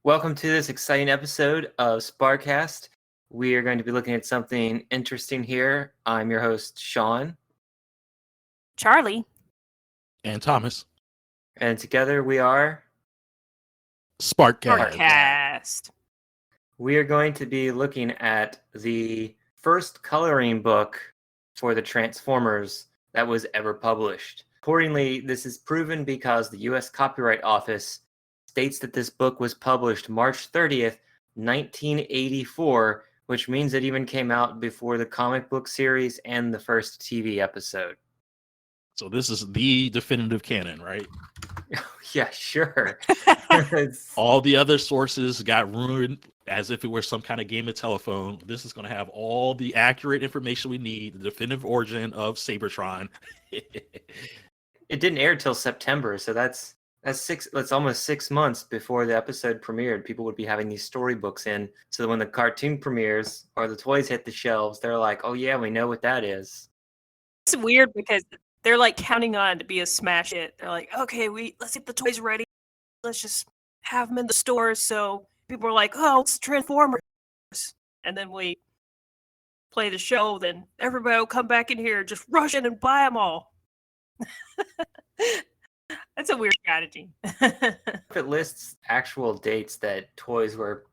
Welcome to this exciting episode of Sparcast. We are going to be looking at something interesting here. I'm your host, Sean. Charlie. And Thomas. And together we are Sparcast. We are going to be looking at the first coloring book for the Transformers that was ever published. Accordingly, this is proven because the U.S. Copyright Office states that this book was published March 30th, 1984, which means it even came out before the comic book series and the first TV episode. So this is the definitive canon, right? Yeah, sure. All the other sources got ruined as if it were some kind of game of telephone. This is going to have all the accurate information we need, the definitive origin of Cybertron. It didn't air till September, so that's almost 6 months before the episode premiered. People would be having these storybooks in, so that when the cartoon premieres or the toys hit the shelves, they're like, "Oh yeah, we know what that is." It's weird because they're like counting on it to be a smash hit. They're like, "Okay, let's get the toys ready. Let's just have them in the stores." So people are like, "Oh, it's Transformers," and then we play the show. Then everybody will come back in here, just rush in and buy them all. That's a weird strategy. If it lists actual dates that toys were,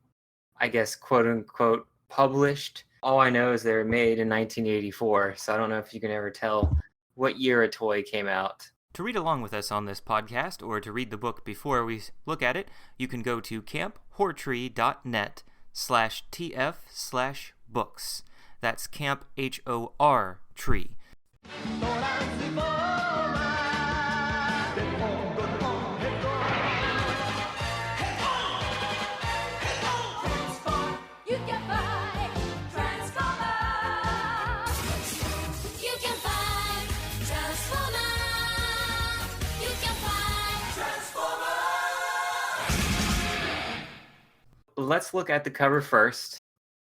I guess, quote unquote, published, all I know is they were made in 1984, so I don't know if you can ever tell what year a toy came out. To read along with us on this podcast, or to read the book before we look at it, you can go to camphortree.net/tf/books. That's Camp HOR Tree. Let's look at the cover first,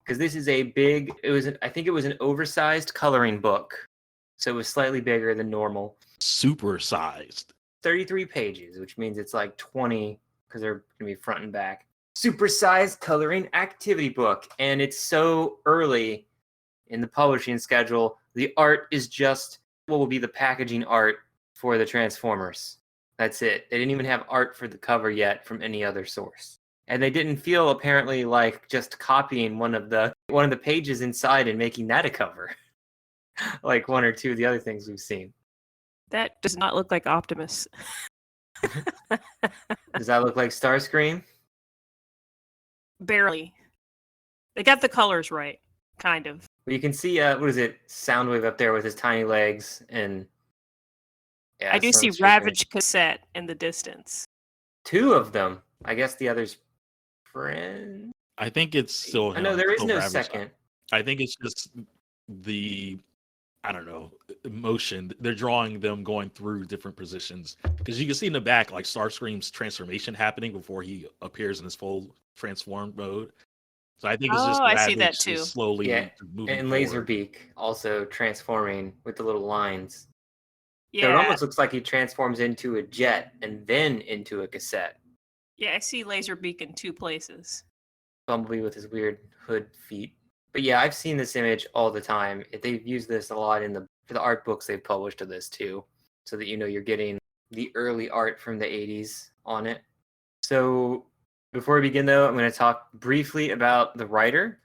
because this is I think it was an oversized coloring book, so it was slightly bigger than normal. Super sized. 33 pages, which means it's like 20, because they're going to be front and back. Supersized coloring activity book, and it's so early in the publishing schedule. The art is just what will be the packaging art for the Transformers. That's it. They didn't even have art for the cover yet from any other source. And they didn't feel apparently like just copying one of the pages inside and making that a cover, like one or two of the other things we've seen. That does not look like Optimus. Does that look like Starscream? Barely. They got the colors right, kind of. Well, you can see Soundwave up there with his tiny legs, and I do see Ravage Cassette in the distance. Two of them. I guess the other's friend. I think it's still him. I know there is no Ravage. second. I think it's just the emotion. They're drawing them going through different positions, because you can see in the back like Starscream's transformation happening before he appears in his full transformed mode. So I think it's just I see that too. Slowly moving and forward. Laserbeak also transforming with the little lines. Yeah. So it almost looks like he transforms into a jet and then into a cassette. Yeah, I see Laserbeak in two places. Bumblebee with his weird hood feet. But yeah, I've seen this image all the time. They've used this a lot for the art books they've published of this too, so that you're getting the early art from the 80s on it. So before we begin though, I'm going to talk briefly about the writer.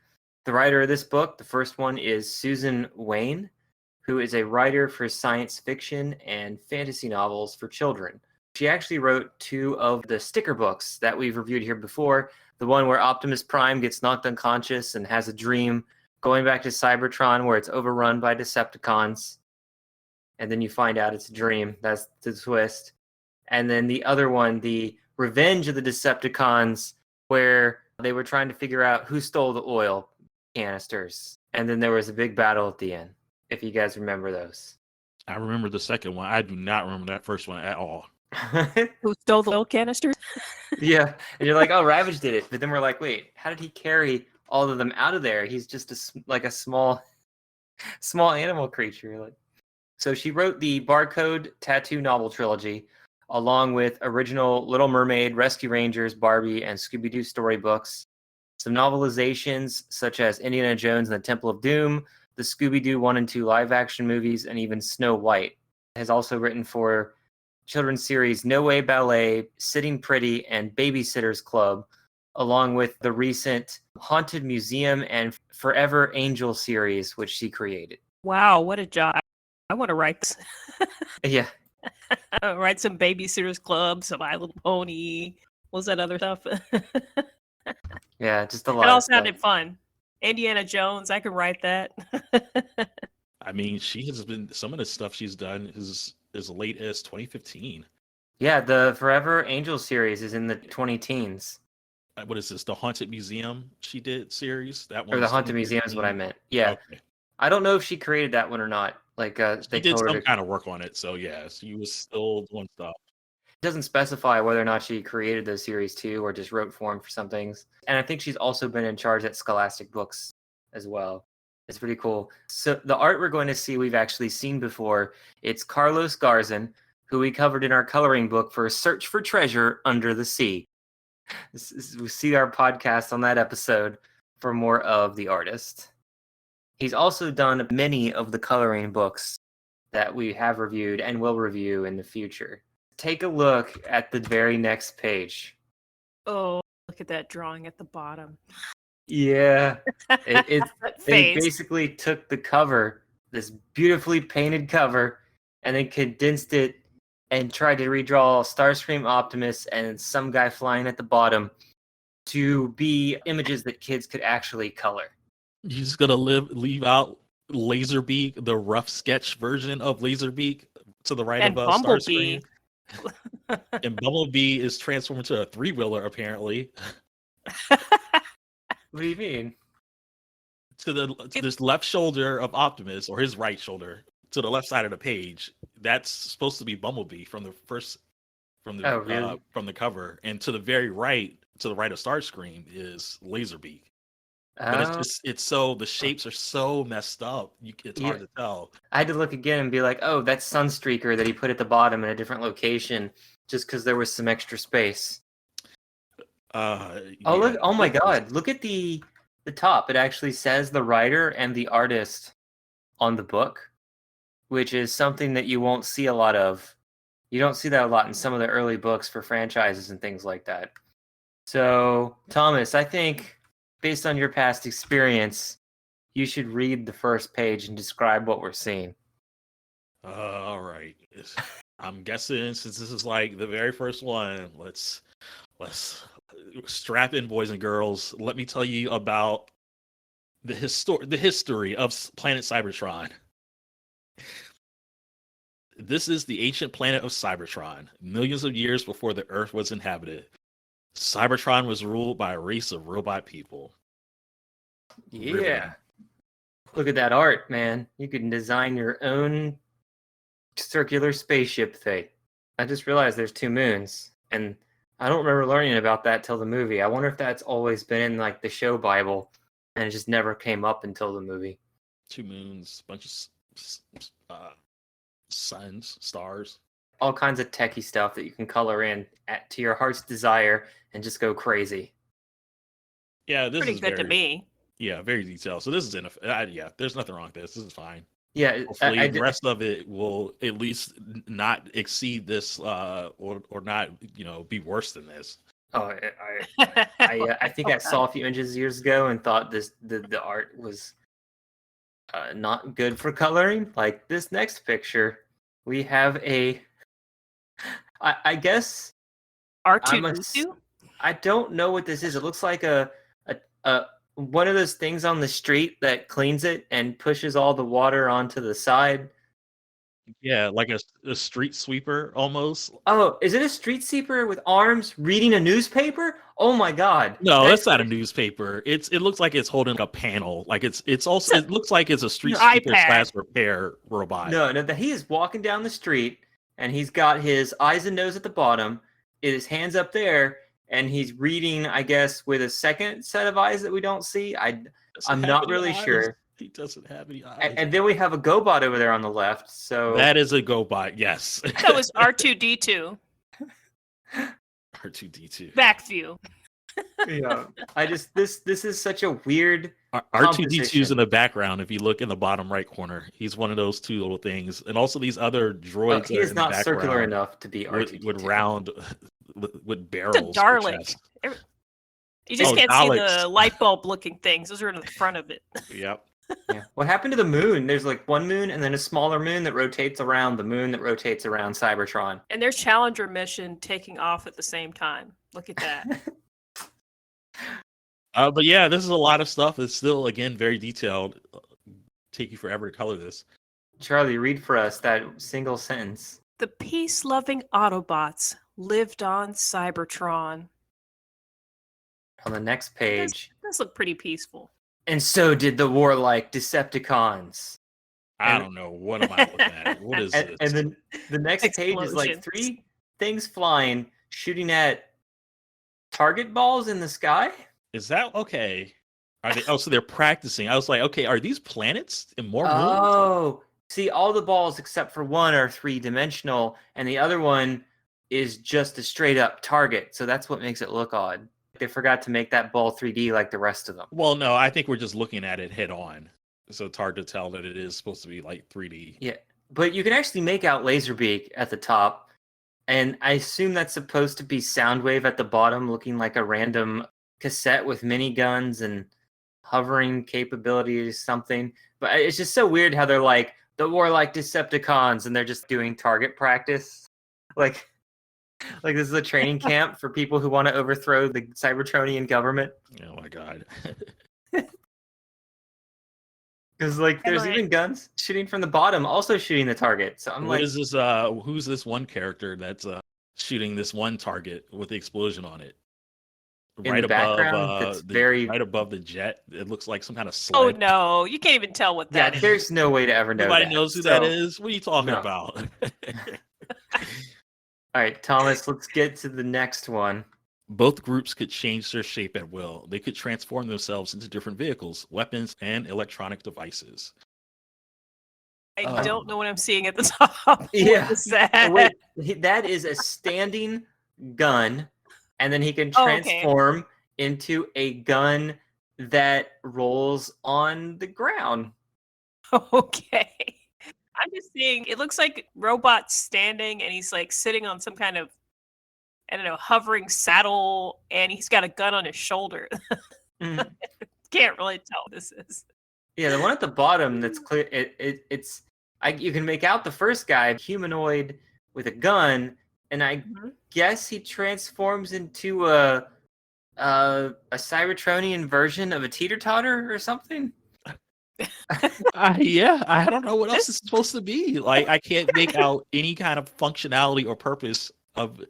The writer of this book, the first one, is Susan Wayne, who is a writer for science fiction and fantasy novels for children. She actually wrote two of the sticker books that we've reviewed here before. The one where Optimus Prime gets knocked unconscious and has a dream going back to Cybertron where it's overrun by Decepticons. And then you find out it's a dream. That's the twist. And then the other one, the Revenge of the Decepticons, where they were trying to figure out who stole the oil canisters. And then there was a big battle at the end, if you guys remember those. I remember the second one. I do not remember that first one at all. Who stole the oil canisters? Yeah, and you're like, oh, Ravage did it. But then we're like, wait, how did he carry all of them out of there? He's just a small animal creature. So she wrote the Barcode Tattoo novel trilogy, along with original Little Mermaid, Rescue Rangers, Barbie, and Scooby-Doo storybooks. Some novelizations such as Indiana Jones and the Temple of Doom, the Scooby-Doo 1 and 2 live-action movies, and even Snow White. Has also written for children's series No Way Ballet, Sitting Pretty, and Babysitter's Club, along with the recent Haunted Museum and Forever Angel series, which she created. Wow, what a job. I want to write this. Yeah. Write some Babysitters Club, some My Little Pony. What's that other stuff? Yeah, just a lot It all of stuff. sounded fun. Indiana Jones, I could write that. I mean, she has been some of the stuff she's done is as late as 2015. Yeah, the Forever Angel series is in the 20-teens. What is this? The Haunted Museum she did series? That one. Or the Haunted Museum is what I meant. Yeah. Okay. I don't know if she created that one or not. Like, She they did told her some to. kind of work on it, so yeah, she was still doing stuff. It doesn't specify whether or not she created those series too, or just wrote for them for some things. And I think she's also been in charge at Scholastic Books as well. It's pretty cool. So the art we're going to see, we've actually seen before. It's Carlos Garzon, who we covered in our coloring book for Search for Treasure Under the Sea. We see our podcast on that episode for more of the artist. He's also done many of the coloring books that we have reviewed and will review in the future. Take a look at the very next page. Oh, look at that drawing at the bottom. Yeah. They That face. basically took the cover, this beautifully painted cover, and then condensed it and tried to redraw Starscream Optimus and some guy flying at the bottom to be images that kids could actually color. You're just gonna leave out Laserbeak, the rough sketch version of Laserbeak to the right And of Bumblebee. Starscream. And Bumblebee is transformed into a 3-wheeler apparently. What do you mean? To this left shoulder of Optimus, or his right shoulder, to the left side of the page. That's supposed to be Bumblebee from the Oh, really? from the cover, and to the very right, to the right of Starscream, is Laserbeak. But it's so the shapes are so messed up. It's hard Yeah. to tell. I had to look again and be like, oh, that's Sunstreaker that he put at the bottom in a different location just because there was some extra space. Oh Look! Oh my God! Look at the top. It actually says the writer and the artist on the book, which is something that you won't see a lot of. You don't see that a lot in some of the early books for franchises and things like that. So, Thomas, I think based on your past experience, you should read the first page and describe what we're seeing. All right. I'm guessing since this is like the very first one, let's strap in, boys and girls. Let me tell you about the history of planet Cybertron. This is the ancient planet of Cybertron, millions of years before the Earth was inhabited. Cybertron was ruled by a race of robot people. Yeah. Riveting. Look at that art, man. You can design your own circular spaceship thing. I just realized there's 2 moons, and I don't remember learning about that till the movie. I wonder if that's always been in like the show Bible, and it just never came up until the movie. 2 moons, bunch of suns, stars. All kinds of techie stuff that you can color in to your heart's desire and just go crazy. Yeah, this Pretty is good to me. Yeah, very detailed. So this is yeah, there's nothing wrong with this. This is fine. Yeah, Hopefully, the rest of it will at least not exceed this, or not, be worse than this. Oh, I think I saw a few images years ago and thought the art was not good for coloring. Like this next picture, we have I guess R2-D2? I don't know what this is. It looks like a one of those things on the street that cleans it and pushes all the water onto the side. Yeah, like a street sweeper almost. Oh, is it a street sweeper with arms reading a newspaper? Oh my God! No, that's not a newspaper. It looks like it's holding a panel. Like it looks like it's a street An sweeper iPad. / repair robot. No, he is walking down the street and he's got his eyes and nose at the bottom, his hands up there, and he's reading, I guess, with a second set of eyes that we don't see. I'm not really sure. He doesn't have any eyes. And then we have a GoBot over there on the left. So That is a GoBot, yes. That was R2-D2. R2D2. Back view. Yeah, I just this is such a weird. R2D2's Composition. in the background. If you look in the bottom right corner, he's one of those two little things. And also these other droids He are is in the not circular background enough to be R2D2. with round with It's barrels. a for Dalek. chests. You just Oh, can't see Daleks. the light bulb looking things. Those are in the front of it. Yep. Yeah. What happened to the moon? There's like one moon and then a smaller moon that rotates around the moon that rotates around Cybertron. And there's Challenger mission taking off at the same time. Look at that. But yeah, this is a lot of stuff. It's still, again, very detailed. Take you forever to color this. Charlie, read for us that single sentence. The peace-loving Autobots lived on Cybertron. On the next page. Does look pretty peaceful. And so did the warlike Decepticons. I And- don't know. What am I looking at? What is this? And then the next page is like Explosions. 3 things flying, shooting at target balls in the sky. Is that okay? Are they? Oh, so they're practicing. I was like, okay, are these planets and more moons? Oh, see, all the balls except for one are 3-dimensional, and the other one is just a straight up target. So that's what makes it look odd. They forgot to make that ball 3D like the rest of them. Well, no, I think we're just looking at it head on. So it's hard to tell that it is supposed to be like 3D. Yeah, but you can actually make out Laserbeak at the top, and I assume that's supposed to be Soundwave at the bottom, looking like a random cassette with miniguns and hovering capabilities, something. But it's just so weird how they're like the warlike Decepticons, and they're just doing target practice, like this is a training camp for people who want to overthrow the Cybertronian government. Oh my god. Because like there's Right. even guns shooting from the bottom, also shooting the target. So I'm What like, is this? Who's this one character that's shooting this one target with the explosion on it? In the background, that's very- right above the jet. It looks like some kind of Oh sled. no, you can't even tell what yeah, that is. there's no way to ever know. Nobody that. knows who that So- is. What are you talking No. about? All right, Thomas, let's get to the next one. Both groups could change their shape at will. They could transform themselves into different vehicles, weapons, and electronic devices. I don't know what I'm seeing at the top. Yeah. What is that? Wait, that is a standing gun, and then he can Oh, okay. transform into a gun that rolls on the ground. Okay. I'm just seeing it looks like robot's standing and he's like sitting on some kind of I don't know, hovering saddle and he's got a gun on his shoulder. Mhm. Can't really tell what this is. Yeah, the one at the bottom that's clear. You can make out the first guy, humanoid with a gun, and I Mhm. guess he transforms into a Cybertronian version of a teeter-totter or something. Yeah, I don't know what else This- it's supposed to be. Like, I can't make out any kind of functionality or purpose of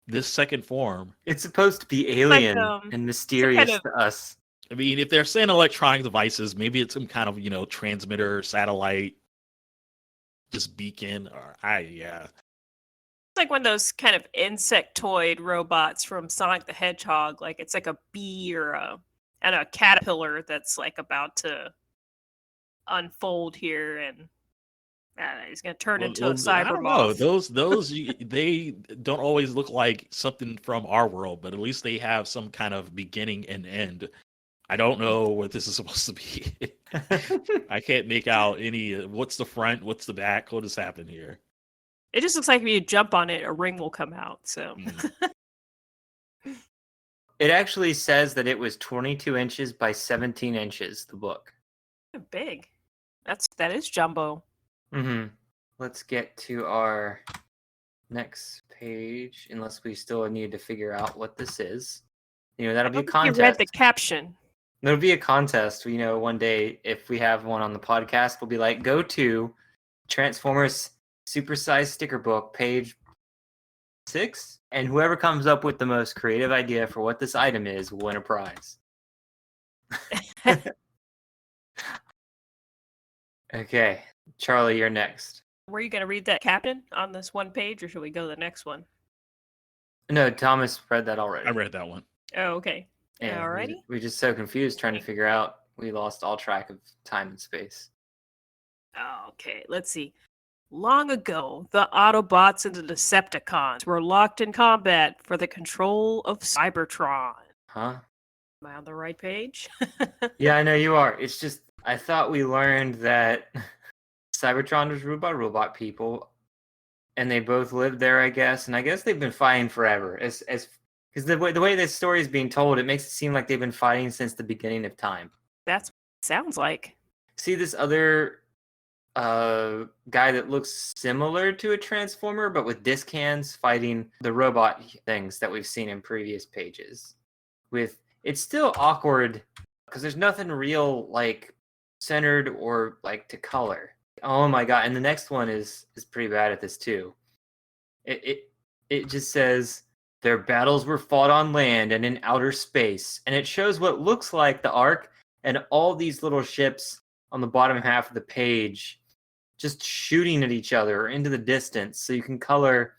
this second form. It's supposed to be alien um, and mysterious of- to us. I mean, if they're saying electronic devices, maybe it's some kind of, transmitter, satellite, just beacon, or yeah. It's like one of those kind of insectoid robots from Sonic the Hedgehog. Like it's like a bee or a caterpillar that's like about to unfold here and he's gonna turn Well, into a I cyber don't know. moth. Those they don't always look like something from our world, but at least they have some kind of beginning and end. I don't know what this is supposed to be. I can't make out any. What's the front? What's the back? What has happened here? It just looks like if you jump on it, a ring will come out. So Mm. It actually says that it was 22 inches by 17 inches, the book. big. That is jumbo. Mm-hmm. Let's get to our next page, unless we still need to figure out what this is. That'll be a You contest. read the caption. There'll be a contest. One day, if we have one on the podcast, we'll be like, go to Transformers Supersize Sticker Book, page 6, and whoever comes up with the most creative idea for what this item is will win a prize. Okay, Charlie, you're next. Were you gonna read that caption on this one page, or should we go to the next one? No, Thomas read that already. I read that one. Oh, okay. Yeah, Alrighty. we're just so confused trying to figure out. We lost all track of time and space. Okay, let's see. Long ago, the Autobots and the Decepticons were locked in combat for the control of Cybertron. Huh? Am I on the right page? Yeah, I know you are. It's just I thought we learned that Cybertron was ruled by robot people, and they both lived there, I guess. And I guess they've been fighting forever. As because the way this story is being told, it makes it seem like they've been fighting since the beginning of time. That's what it sounds like. See this other guy that looks similar to a transformer, but with disc hands, fighting the robot things that we've seen in previous pages. It's still awkward because there's nothing real like centered or like to color. Oh my god! And the next one is pretty bad at this too. It just says their battles were fought on land and in outer space, and it shows what looks like the Ark and all these little ships on the bottom half of the page just shooting at each other or into the distance, so you can color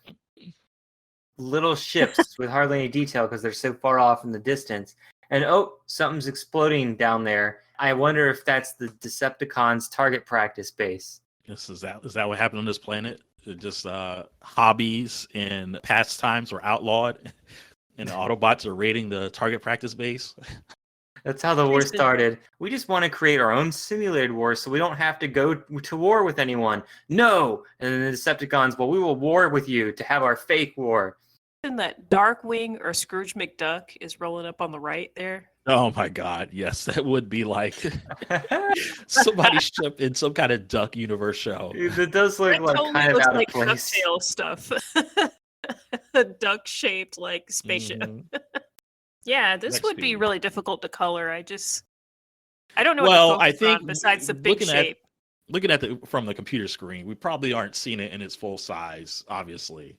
little ships with hardly any detail because they're so far off in the distance. And oh, something's exploding down there. I wonder if that's the Decepticons' target practice base. Is that what happened on this planet? Just hobbies and pastimes were outlawed, and the Autobots are raiding the target practice base. That's how the war Jason. started. We just want to create our own simulated war so we don't have to go to war with anyone. No! And then the Decepticons, well, we will war with you to have our fake war. And that Darkwing or Scrooge McDuck is rolling up on the right there. Oh my God! Yes, that would be like somebody's ship in some kind of Duck Universe show. It does look That like totally kind of looks out like of place. DuckTales stuff. A duck-shaped like spaceship. Mhm. Yeah, this Next would be speed. really difficult to color. I don't know Well, what to I focus think on besides the big looking at- shape. Looking at from the computer screen, we probably aren't seeing it in its full size. Obviously,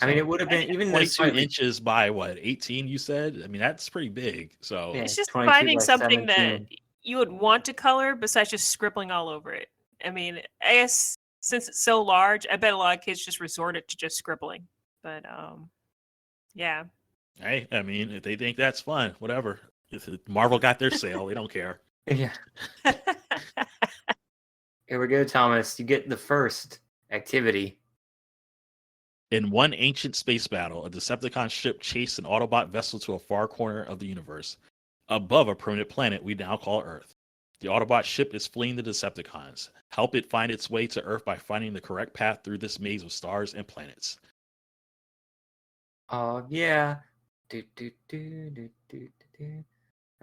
I mean, So, it would have been even 22 this slightly- inches by what 18? You said. I mean, that's pretty big. So Yeah. It's just 22 finding by something that 17. you would want to color besides just scribbling all over it. I mean, I guess since it's so large, I bet a lot of kids just resorted to just scribbling. But yeah. hey, I mean, if they think that's fun, whatever. If Marvel got their sale, they don't care. Yeah. Here we go, Thomas. You get the first activity. In one ancient space battle, a Decepticon ship chased an Autobot vessel to a far corner of the universe, above a primitive planet we now call Earth. The Autobot ship is fleeing the Decepticons. Help it find its way to Earth by finding the correct path through this maze of stars and planets. Oh yeah. Do, do, do, do, do, do.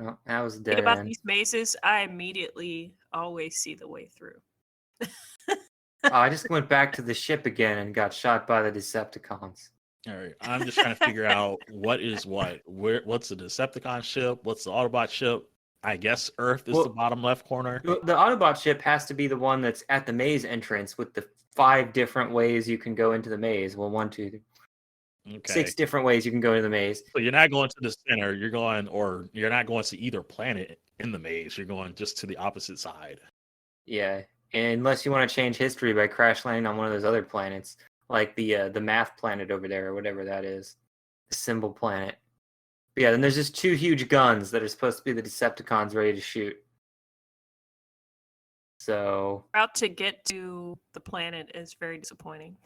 Oh, that was Think dead about end. these mazes, I immediately always see the way through. Oh, I just went back to the ship again and got shot by the Decepticons. All right, I'm just trying to figure out what is what. What's the Decepticon ship? What's the Autobot ship? I guess Earth is Well- the bottom left corner. The Autobot ship has to be the one that's at the maze entrance with the 5 different ways you can go into the maze. Well, 1, 2, 3, Okay. 6 different ways you can go into the maze. So you're not going to the center. You're not going to either planet in the maze. You're going just to the opposite side. Yeah, unless you want to change history by crash landing on one of those other planets, like the math planet over there or whatever that is, the symbol planet. But yeah, then there's just 2 huge guns that are supposed to be the Decepticons ready to shoot. So, Route to get to the planet is very disappointing.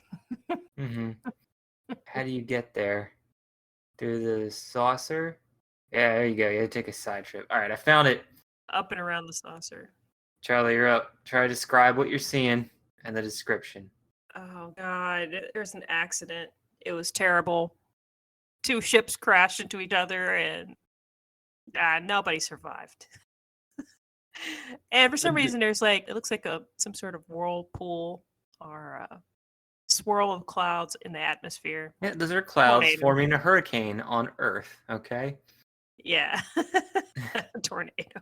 How do you get there? Through the saucer? Yeah, there you go. You gotta take a side trip. All right, I found it. Up and around the saucer. Charlie, you're up. Try to describe what you're seeing and the description. Oh god, there's an accident. It was terrible. 2 ships crashed into each other and nobody survived. And for some And the- reason there's like it looks like some sort of whirlpool or a swirl of clouds in the atmosphere. Yeah, those are clouds Tornado. forming a hurricane on Earth, okay? Yeah. Tornado.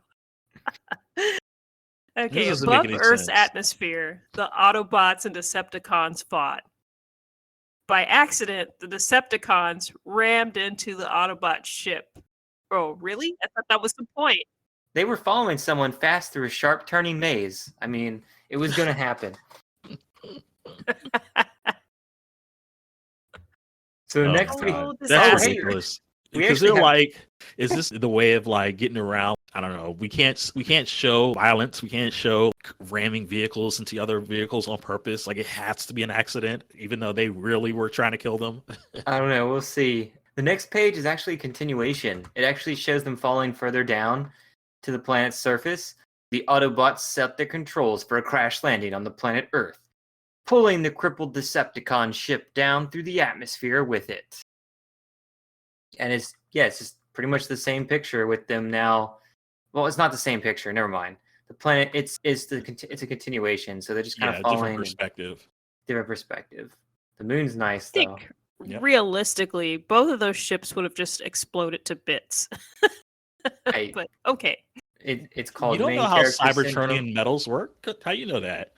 Okay, doesn't make above any Earth's sense. atmosphere, the Autobots and Decepticons fought. By accident, the Decepticons rammed into the Autobot ship. Oh, really? I thought that was the point. They were following someone fast through a sharp turning maze. I mean, it was going to happen. So Oh, next my week, God. Oh, That's disaster. ridiculous. We Because actually they're have like, is this the way of like getting around? I don't know. We can't show violence. We can't show ramming vehicles into other vehicles on purpose. Like it has to be an accident, even though they really were trying to kill them. I don't know. We'll see. The next page is actually a continuation. It actually shows them falling further down to the planet's surface. The Autobots set their controls for a crash landing on the planet Earth, pulling the crippled Decepticon ship down through the atmosphere with it. And it's just pretty much the same picture with them now. Well, it's not the same picture. Never mind. The planet, it's a continuation. So they're just kind Yeah, of different falling. perspective. Different perspective. The moon's nice I though. think Yep. realistically, both of those ships would have just exploded to bits. Hey, But okay. it's called You don't main know how character syndrome. Cybertronian metals work? How you know that?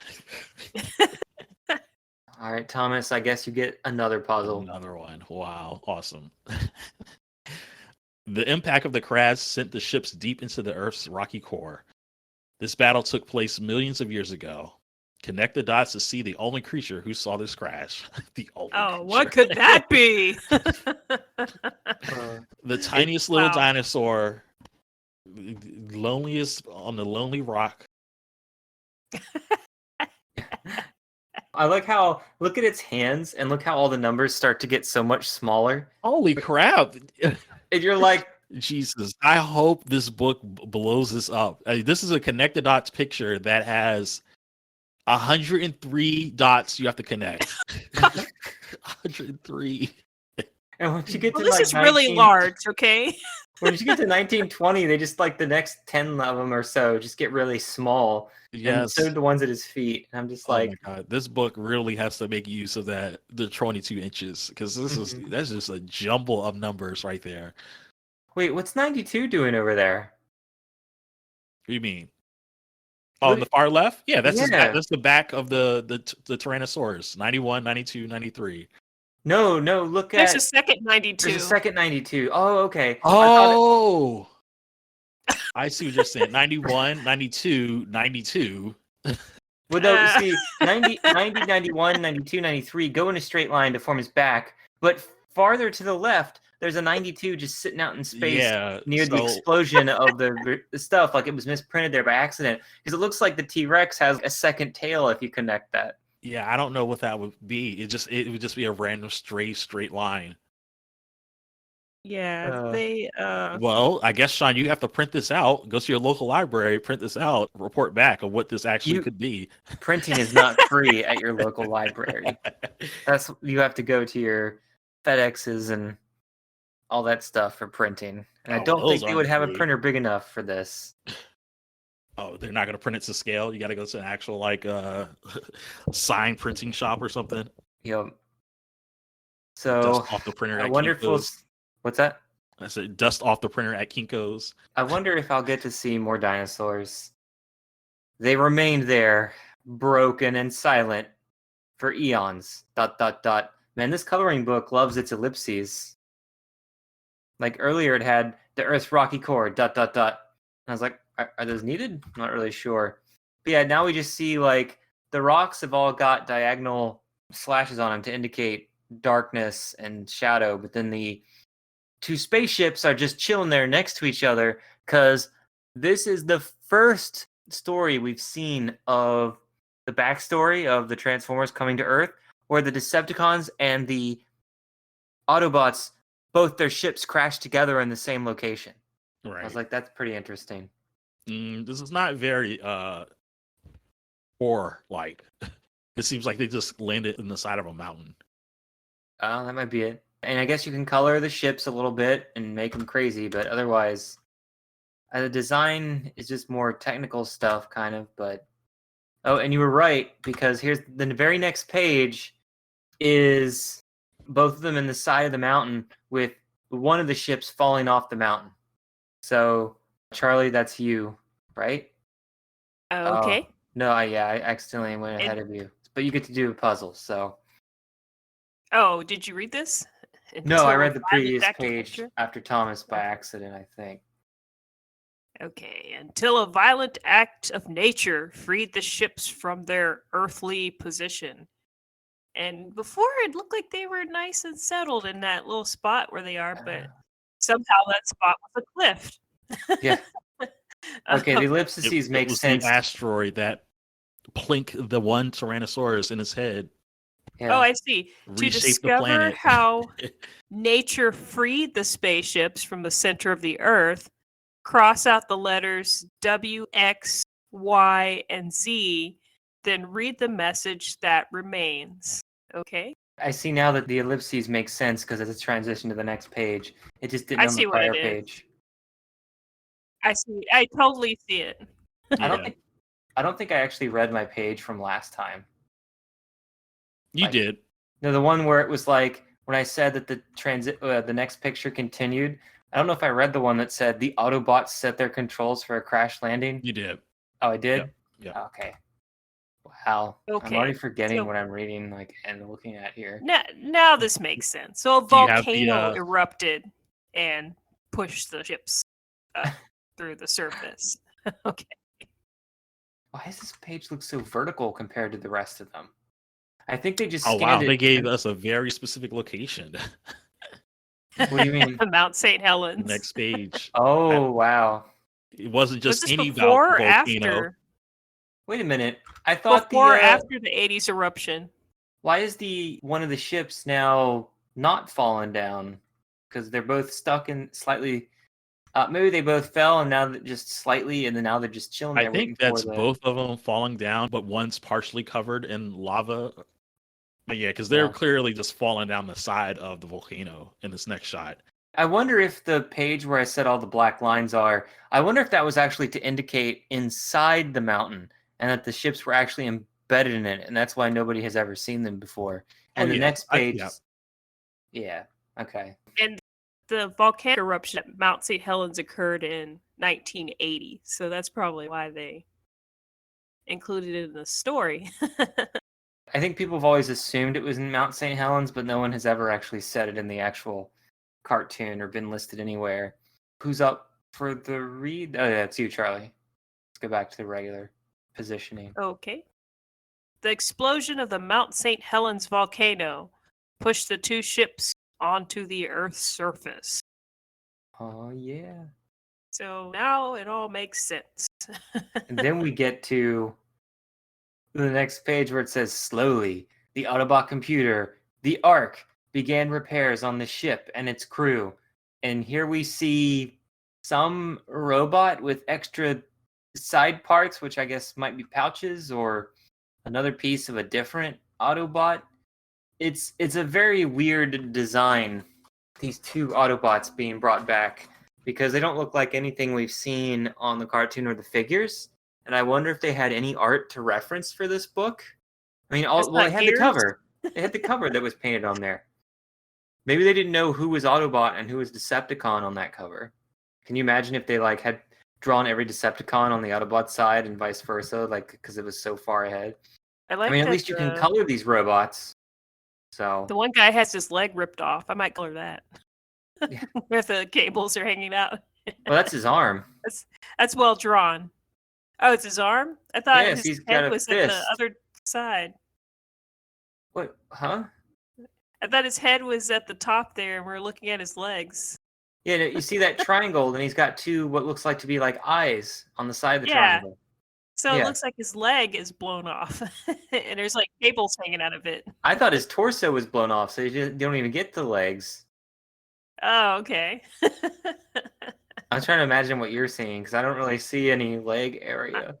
All right, Thomas. I guess you get another puzzle. Another one. Wow, awesome. The impact of the crash sent the ships deep into the Earth's rocky core. This battle took place millions of years ago. Connect the dots to see the only creature who saw this crash. The only Oh, what creature. could that be? The tiniest little Wow. dinosaur, loneliest on the lonely rock. I like how look at its hands and look how all the numbers start to get so much smaller. Holy crap! And you're like, Jesus, I hope this book blows this up. This is a connect the dots picture that has 103 dots you have to connect. 103. and once you get Well, to this like is really 19 large, okay? Once you get to 1920, they just like the next 10 of them or so just get really small. And Yes. so do the ones at his feet. And I'm just Oh like, my god, this book really has to make use of the 22 inches because Mhm. that's just a jumble of numbers right there. wait, what's 92 doing over there? What do you mean? Oh, on Look- the far left? Yeah, that's his Yeah. back, that's the back of the Tyrannosaurus. 91, 92, 93. No, look There's at a second 92. there's a second 92. Oh, okay. I thought Oh, I see what you're saying. 91, 92, 92. well, no, Uh. see, 90, 91, 92, 93 go in a straight line to form his back, but farther to the left, there's a 92 just sitting out in space Yeah, near the so explosion of the stuff. Like it was misprinted there by accident because it looks like the T-Rex has a second tail if you connect that. yeah, I don't know what that would be. It would just be a random straight line. Yeah, they Well, I guess Sean, you have to print this out. Go to your local library, print this out, report back on what this actually You- could be. Printing is not free at your local library. That's you have to go to your FedExes and all that stuff for printing. And I Oh, don't think those they would aren't have a free. printer big enough for this. Oh, they're not going to print it to scale. You got to go to an actual like sign printing shop or something. You know. So Dust off the printer I at wonder if we'll. Kinko's. What's that? I said dust off the printer at Kinko's. I wonder if I'll get to see more dinosaurs. They remained there, broken and silent, for eons. ... Man, this coloring book loves its ellipses. Like earlier, it had the Earth's rocky core. ... And I was like, are those needed? Not really sure. But yeah, now we just see like the rocks have all got diagonal slashes on them to indicate darkness and shadow, but then the two spaceships are just chilling there next to each other because this is the first story we've seen of the backstory of the Transformers coming to Earth, where the Decepticons and the Autobots, both their ships crashed together in the same location. Right. I was like, that's pretty interesting. This is not very horror like. It seems like they just landed in the side of a mountain. Oh, that might be it. And I guess you can color the ships a little bit and make them crazy, but otherwise, the design is just more technical stuff, kind of. But oh, and you were right because here's the very next page is both of them in the side of the mountain with one of the ships falling off the mountain. So Charlie, that's you, right? okay. Oh, no, I accidentally went ahead of you, but you get to do a puzzle. So Oh, did you read this? no, I Until read the Violet previous Active page Nature? after Thomas by accident, I think. Okay, until a violent act of nature freed the ships from their earthly position. And before it looked like they were nice and settled in that little spot where they are, but Somehow that spot was a cliff. Yeah. Okay, the Um, ellipses It make was sense. the asteroid that plinked the one Tyrannosaurus in his head, Yeah. Oh, I see. To reshaped the discover planet. how nature freed the spaceships from the center of the Earth, cross out the letters W, X, Y, and Z, then read the message that remains. Okay? I see now that the ellipses make sense because it's a transition to the next page. It just didn't I on the see what it prior is. page. I see. I totally see it. I don't Yeah. think I don't think I actually read my page from last time. You like- did. No, the one where it was like when I said that the next picture continued. I don't know if I read the one that said the Autobots set their controls for a crash landing. You did. Oh, I did. Yeah. Okay. Wow. I'm Okay, already forgetting so- what I'm reading, like, and looking at here. Now this makes sense. So a Do you have the, volcano erupted and pushed the ships through the surface. Okay. Why does this page look so vertical compared to the rest of them? I think they just Oh scanned wow, it. they gave us a very specific location. What do you mean? Mount St. Helens. Next page. Oh, wow. It wasn't Was just this any before or volcano. after? Wait a minute. I thought Before or the after the 80s eruption? why is the one of the ships now not fallen down? Because they're both stuck in slightly. Maybe they both fell and now that just slightly, and then now they're just chilling I there. think waiting that's for the... both of them falling down, but one's partially covered in lava. But yeah, because they're Yeah. clearly just falling down the side of the volcano in this next shot. I wonder if the page where I said all the black lines are. I wonder if that was actually to indicate inside the mountain, and that the ships were actually embedded in it, and that's why nobody has ever seen them before. And Oh, the yeah. next page. Yeah. Yeah. Okay. And the volcanic eruption at Mount St. Helens occurred in 1980. So that's probably why they included it in the story. I think people have always assumed it was in Mount St. Helens, but no one has ever actually said it in the actual cartoon or been listed anywhere. Who's up for the read? Oh, yeah, it's you, Charlie. Let's go back to the regular positioning. Okay. The explosion of the Mount St. Helens volcano pushed the two ships onto the Earth's surface. Oh, yeah. So now it all makes sense. And then we get to the next page where it says, slowly, the Autobot computer, the Ark, began repairs on the ship and its crew. And here we see some robot with extra side parts, which I guess might be pouches, or another piece of a different Autobot. It's a very weird design, these two Autobots being brought back, because they don't look like anything we've seen on the cartoon or the figures. And I wonder if they had any art to reference for this book. I mean, It's well, not they had gears? the cover. They had the cover that was painted on there. Maybe they didn't know who was Autobot and who was Decepticon on that cover. Can you imagine if they like had drawn every Decepticon on the Autobot side and vice versa, like because it was so far ahead? I like I mean, at that least you can color these robots. So the one guy has his leg ripped off. I might color that. Yeah. Where the cables are hanging out. well, that's his arm. That's well drawn. Oh, it's his arm? I thought Yes, his he's got head a was at fist. the other side. What? Huh? I thought his head was at the top there and we're looking at his legs. Yeah, you see that triangle, and he's got two what looks like to be like eyes on the side of the Yeah. triangle. So it Yeah. looks like his leg is blown off. And there's like cables hanging out of it. I thought his torso was blown off, so you don't even get the legs. Oh, okay. I'm trying to imagine what you're seeing because I don't really see any leg area.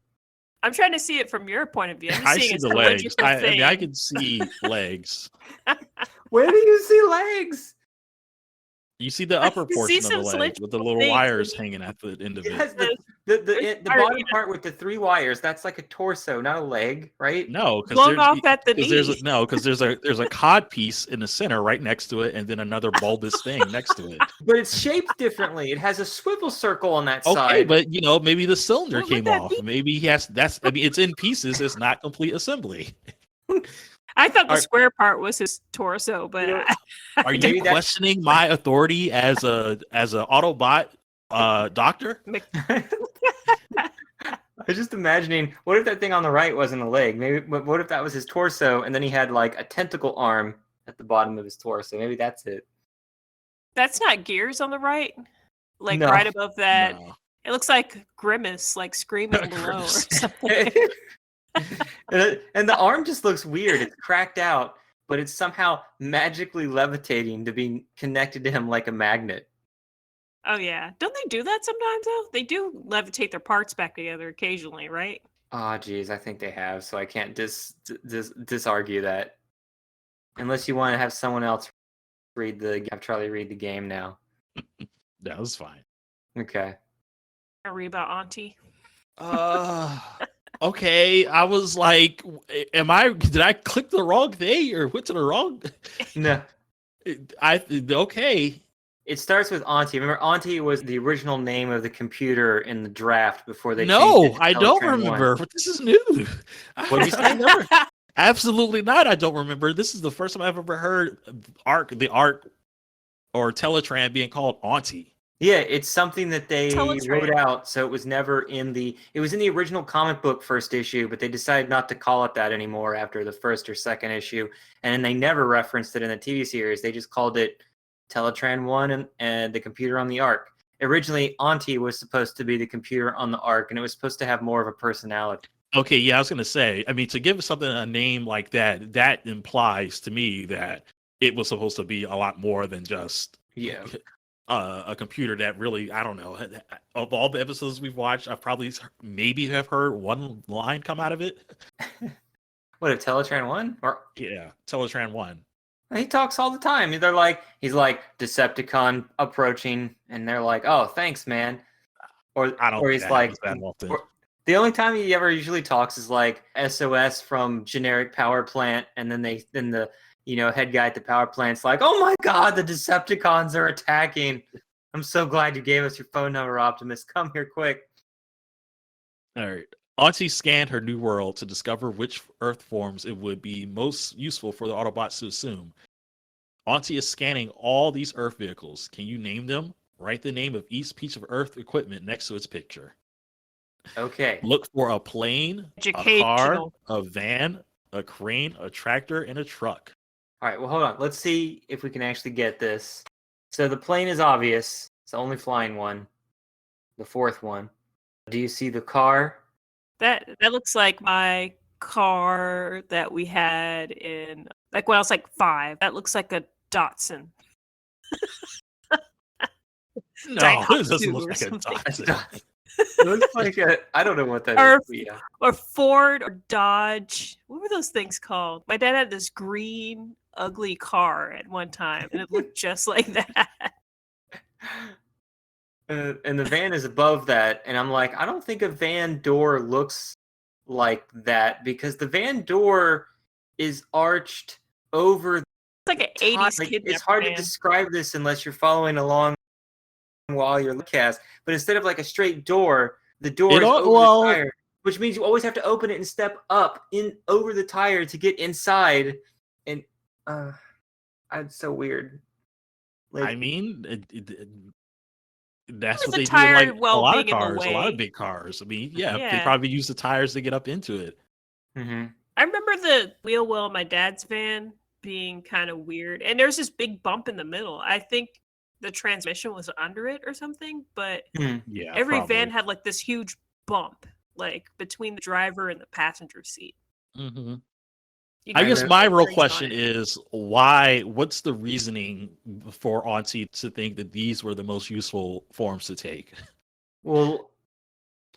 I'm trying to see it from your point of view. I'm just I seeing see it's the a legs. legit I mean, I thing. can see legs. Where do you see legs? You see the upper can portion see of the some leg with the little things. wires hanging at the end of it. Yes, the There's part- bottom part with the three wires. That's like a torso, not a leg, right? No, because Blown off at the there's knee. there's a cod piece in the center right next to it, and then another bulbous thing next to it. But it's shaped differently. It has a swivel circle on that Okay, side. but maybe the cylinder What would came that off. be? Maybe he has. That's. I mean, it's in pieces. It's not complete assembly. I thought the Are- square part was his torso, but Yeah. Are you Maybe that's- questioning my authority as a Autobot doctor? I was just imagining, what if that thing on the right wasn't a leg? Maybe, but what if that was his torso, and then he had like a tentacle arm at the bottom of his torso? Maybe that's it. That's not Gears on the right? Like No. right above that. No. It looks like Grimace, like screaming below or Grimace. something. And the arm just looks weird. It's cracked out, but it's somehow magically levitating to be connected to him like a magnet. Oh yeah. Don't they do that sometimes though? They do levitate their parts back together occasionally, right? Oh, geez, I think they have, so I can't disargue that. Unless you want to have someone else have Charlie read the game now. That was fine. Okay. I read about Auntie. Okay. I was like, did I click the wrong thing or went to the wrong? No. Okay. It starts with Auntie. Remember, Auntie was the original name of the computer in the draft before they changed No, it to I don't Teletran 1. remember. But this is new. What did you say? I never, absolutely not. I don't remember. This is the first time I've ever heard the Ark or Teletran being called Auntie. Yeah, it's something that they Teletran. wrote out, so it was never it was in the original comic book first issue, but they decided not to call it that anymore after the first or second issue, and then they never referenced it in the TV series. They just called it Teletran 1 and the computer on the Ark. Originally, Auntie was supposed to be the computer on the Ark, and it was supposed to have more of a personality. Okay, yeah, I was gonna say. I mean, to give something a name like that, that implies to me that it was supposed to be a lot more than just Yeah. a computer that really, I don't know. Of all the episodes we've watched, I've probably maybe have heard one line come out of it. What, a Teletran 1? Or Yeah, Teletran 1. he talks all the time. He's like Decepticon approaching, and they're like, "Oh, thanks, man." Or I don't or think he's that like, happens that often. or- the only time he ever usually talks is like SOS from generic power plant, and then the head guy at the power plant's like, "Oh my God, the Decepticons are attacking! I'm so glad you gave us your phone number, Optimus. Come here quick." All right. Auntie scanned her new world to discover which Earth forms it would be most useful for the Autobots to assume. Auntie is scanning all these Earth vehicles. Can you name them? Write the name of each piece of Earth equipment next to its picture. Okay. Look for a plane, a car, Educational. a van, a crane, a tractor, and a truck. All right. Well, hold on. Let's see if we can actually get this. So the plane is obvious. It's the only flying one. The fourth one. Do you see the car? That looks like my car that we had in like when I was like 5. That looks like a Datsun. No, Daihatsu it doesn't look or like a something. Datsun. It looks like I don't know what that Or- is. but yeah. Or Ford or Dodge. What were those things called? My dad had this green, ugly car at one time, and it looked just like that. And the van is above that, and I'm like, I don't think a van door looks like that because the van door is arched over. It's like an top. 80s Like, kid. it's hard to describe this unless you're following along while you're cast. But instead of like a straight door, the door is over the tire, which means you always have to open it and step up in over the tire to get inside. And it's so weird. Like, I mean, that's Where's what the they do tire in like a well lot of being in the cars, a lot of way? big cars. I mean, yeah, they Yeah. probably use the tires to get up into it. mhm. I remember the wheel well in my dad's van being kind of weird, and there's this big bump in the middle. I think the transmission was under it or something, but Yeah, every probably. van had like this huge bump, like between the driver and the passenger seat. hmm You I could guess put my real springs on question it. is why? What's the reasoning for Auntie to think that these were the most useful forms to take? Well,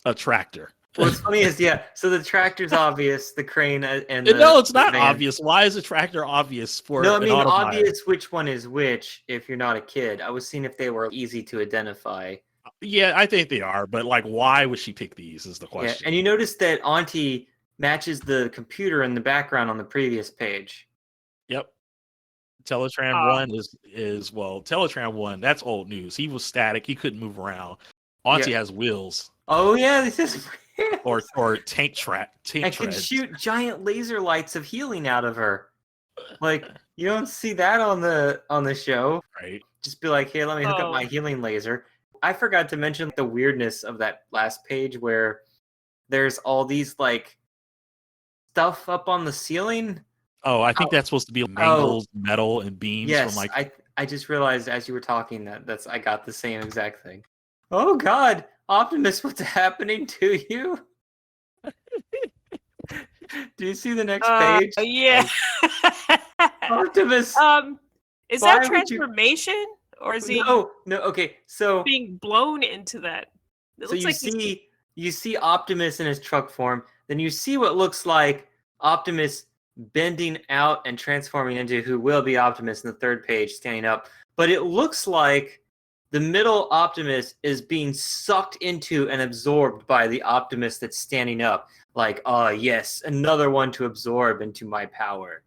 A tractor. what's funny is so the tractor's obvious, the crane and No, it's the not van. obvious. Why is a tractor obvious for No, I an mean Autobot? obvious which one is which if you're not a kid. I was seeing if they were easy to identify. Yeah, I think they are, but like, why would she pick these? Is the Yeah, question. and you notice that Auntie matches the computer in the background on the previous page. Yep. Teletran Oh. 1 is well, Teletran 1, that's old news. He was static, he couldn't move around. Auntie has wheels Oh yeah, this is or tank and can treads. shoot giant laser lights of healing out of her. Like you don't see that on the show. Right. Just be like, hey, let me hook up my Oh. healing laser. I forgot to mention the weirdness of that last page where there's all these like stuff up on the ceiling. Oh, I think that's supposed to be mangled metal and beams Yes, from like I just realized as you were talking that I got the same exact thing. Oh God, Optimus, what's happening to you? Do you see the next page? Yeah. Optimus. Is Why that would you- transformation, or is he No. Okay. So being blown into that? It So looks you like he's- see Optimus in his truck form, then you see what looks like Optimus bending out and transforming into who will be Optimus in the third page, standing up. But it looks like the middle Optimus is being sucked into and absorbed by the Optimus that's standing up. Like, yes, another one to absorb into my power.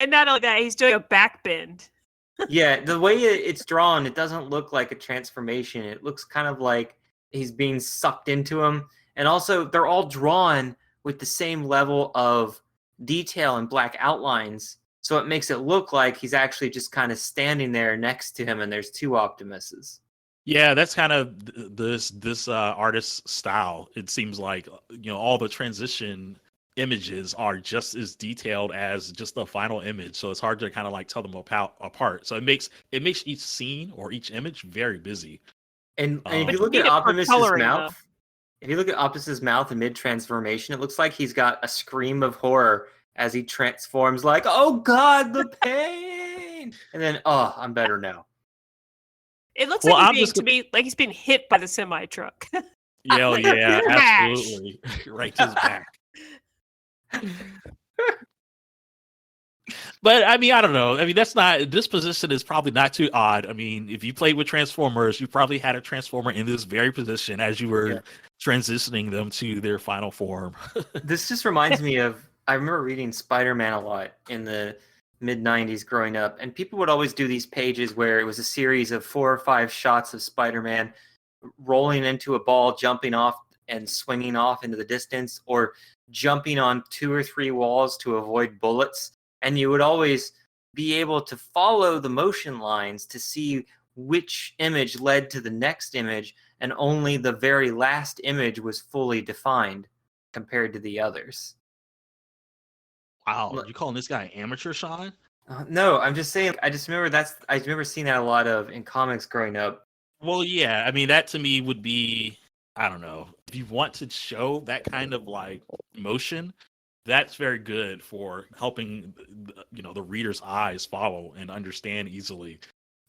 and not only that, he's doing a back bend. Yeah, the way it's drawn, it doesn't look like a transformation. It looks kind of like he's being sucked into him. And also, they're all drawn with the same level of detail and black outlines. So it makes it look like he's actually just kind of standing there next to him, and there's two Optimuses. Yeah, that's kind of this artist's style. It seems like all the transition images are just as detailed as just the final image, so it's hard to kind of like tell them apart. So it makes each scene or each image very busy. And if But you you look need at it for Optimus's coloring, mouth, in mid transformation, it looks like he's got a scream of horror as he transforms, like, "Oh God, the pain!" And then, "Oh, I'm better now." It looks Well, like I'm he's just like he's been hit by the semi truck. Yeah, oh, yeah, Smash! absolutely, right to his back. But I mean, I don't know. I mean, this position is probably not too odd. I mean, if you played with Transformers, you probably had a Transformer in this very position as you were transitioning them to their final form. This just reminds me of, I remember reading Spider-Man a lot in the mid 90s growing up, and people would always do these pages where it was a series of 4 or 5 shots of Spider-Man rolling into a ball, jumping off and swinging off into the distance, or jumping on 2 or 3 walls to avoid bullets. And you would always be able to follow the motion lines to see which image led to the next image, and only the very last image was fully defined compared to the others. Wow, you calling this guy amateur, Sean? No, I'm just saying. I just remember I remember seeing that a lot of in comics growing up. Well, yeah. I mean, that to me would be, I don't know, if you want to show that kind of like motion, that's very good for helping the reader's eyes follow and understand easily.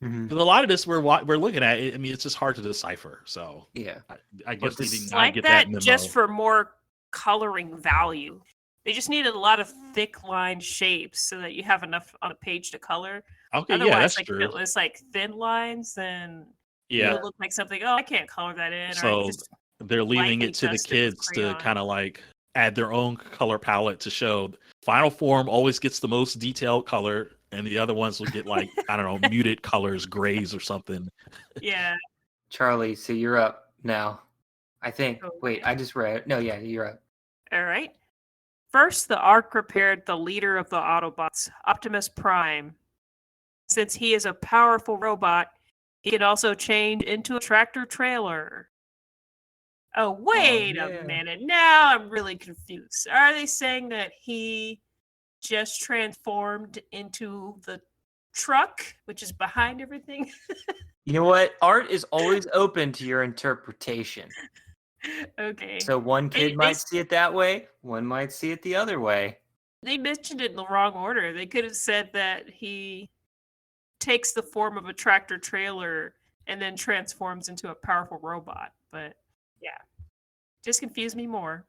Because a lot of this we're looking at, I mean, it's just hard to decipher. So Yeah, I guess they did not Like get that that memo. just for more coloring value. They just needed a lot of thick line shapes so that you have enough on a page to color. Okay, Otherwise, yeah, that's like true. if it was like thin lines, then it Yeah, would look like something. Oh, I can't color that in. Or I so just they're leaving lightly it to the dust it with kids to crayon. kind of like add their own color palette to show final form always gets the most detailed color, and the other ones will get like I don't know, muted colors, grays or something. Yeah. Charlie, so you're up now. I think. Oh, Wait, yeah. I just read. No, yeah, you're up. All right. First, the ARC prepared the leader of the Autobots, Optimus Prime. Since he is a powerful robot, he can also change into a tractor trailer. Oh, wait yeah. a minute. Now I'm really confused. Are they saying that he just transformed into the truck, which is behind everything? You know what? Art is always open to your interpretation. Okay. So one kid They might see it that way, one might see it the other way. They mentioned it in the wrong order. They could have said that he takes the form of a tractor trailer and then transforms into a powerful robot. But yeah, just confuse me more.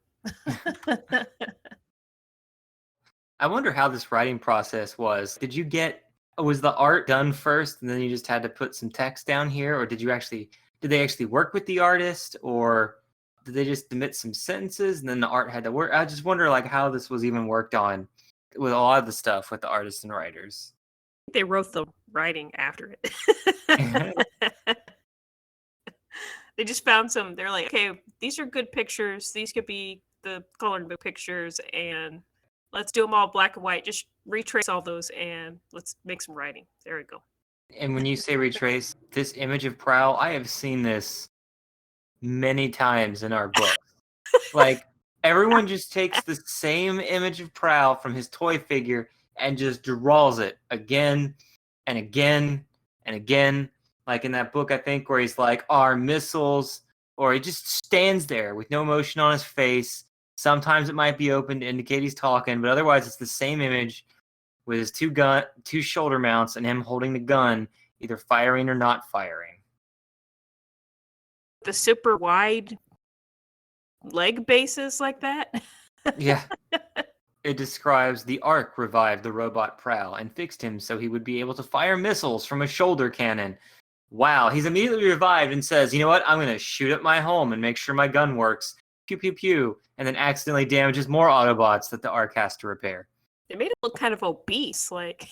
I wonder how this writing process was. Was the art done first and then you just had to put some text down here, or did they actually work with the artist, or did they just omit some sentences and then the art had to work? I just wonder like how this was even worked on with a lot of the stuff with the artists and writers. They wrote the writing after it. They just found some. They're like, okay, these are good pictures. These could be the coloring book pictures, and let's do them all black and white. Just retrace all those, and let's make some writing. There we go. And when you say retrace, this image of Prowl, I have seen this many times in our books. Like, everyone just takes the same image of Prowl from his toy figure and just draws it again and again and again, like in that book, I think, where he's like, our missiles, or he just stands there with no emotion on his face. Sometimes it might be open to indicate he's talking, but otherwise it's the same image with his two shoulder mounts and him holding the gun, either firing or not firing. The super wide leg bases like that. Yeah. It describes the Ark revived the robot Prowl and fixed him so he would be able to fire missiles from a shoulder cannon. Wow, he's immediately revived and says, you know what, I'm going to shoot at my home and make sure my gun works. Pew, pew, pew. And then accidentally damages more Autobots that the Ark has to repair. They made it look kind of obese. Like,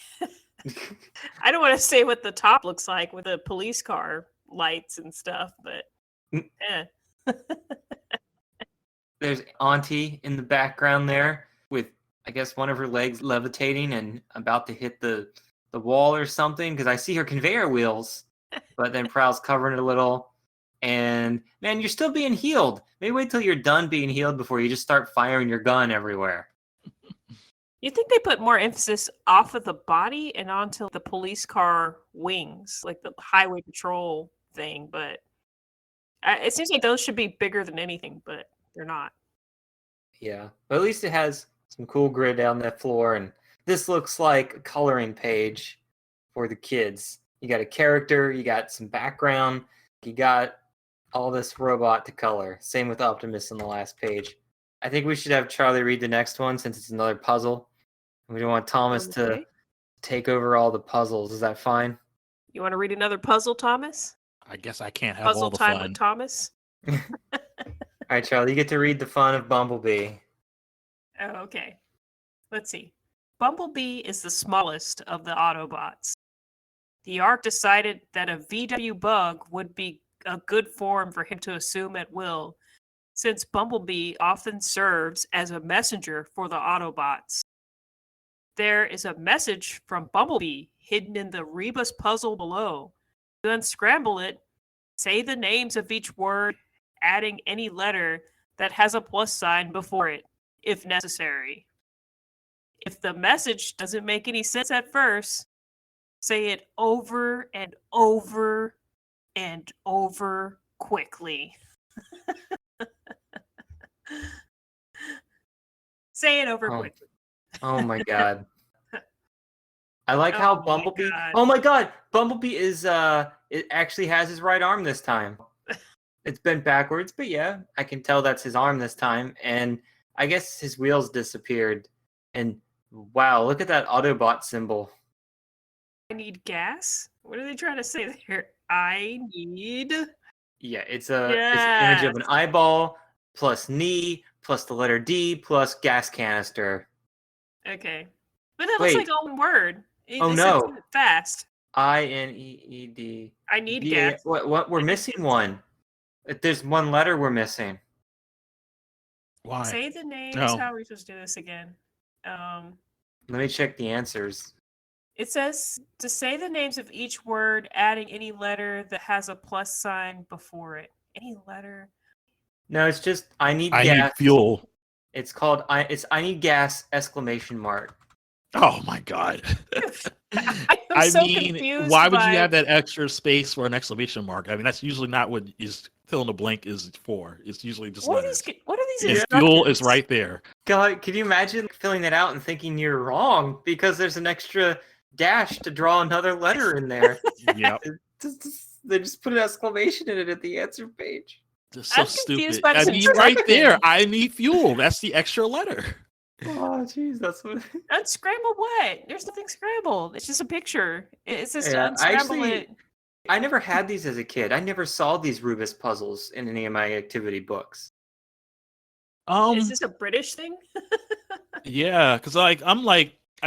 I don't want to say what the top looks like with the police car lights and stuff, but There's Auntie in the background there with, I guess, one of her legs levitating and about to hit the wall or something, because I see her conveyor wheels, but then Prowl's covering it a little. And, man, you're still being healed. Maybe wait till you're done being healed before you just start firing your gun everywhere. you think they put more emphasis off of the body and onto the police car wings, like the highway patrol thing, but it seems like those should be bigger than anything, but they're not. Yeah, but at least it has some cool grid down that floor, and this looks like a coloring page for the kids. You got a character, you got some background, you got all this robot to color. Same with Optimus on the last page. I think we should have Charlie read the next one since it's another puzzle. We don't want Thomas to Okay. take over all the puzzles. Is that fine? You want to read another puzzle, Thomas? I guess I can't have all Puzzle the time fun. with Thomas? All right, Charlie, you get to read the fun of Bumblebee. Oh, okay. Let's see. Bumblebee is the smallest of the Autobots. The Ark decided that a VW bug would be a good form for him to assume at will, since Bumblebee often serves as a messenger for the Autobots. There is a message from Bumblebee hidden in the Rebus puzzle below. To unscramble it, say the names of each word, adding any letter that has a plus sign before it, if necessary. If the message doesn't make any sense at first, say it over and over and over quickly. Say it over Oh. quickly. Oh my god. I like Oh how my Bumblebee. God. Oh my god, Bumblebee is it actually has his right arm this time. It's bent backwards, but yeah, I can tell that's his arm this time. And I guess his wheels disappeared. And wow, look at that Autobot symbol. I need gas? What are they trying to say there? I need. Yeah, it's an image of an Yes. eyeball plus knee plus the letter D plus gas canister. Okay. But that looks Wait. like all one word. Oh, They said no. it fast. INEED. I need gas. What? We're missing one. There's one letter we're missing. Why? Say the names. No. How are we supposed to do this again? Let me check the answers. It says to say the names of each word, adding any letter that has a plus sign before it. Any letter. No, it's just I need I gas. need fuel. It's called I need gas exclamation mark. Oh my god. I'm so confused. why would by- you have that extra space for an exclamation mark? I mean, that's usually not what is fill in the blank is for. It's usually just What are letters. these? What are these? And fuel is instructions? right there. God, can you imagine filling that out and thinking you're wrong because there's an extra dash to draw another letter in there? Yep. They just put an exclamation in it at the answer page. Just so I'm confused stupid. by I this mean, right there. instruction. I need fuel. That's the extra letter. Oh, jeez, that's what. Unscramble what? There's nothing scrambled. It's just a picture. It's just Yeah, unscramble actually- it. I never had these as a kid. I never saw these Rubus puzzles in any of my activity books. Is this a British thing? Yeah, because I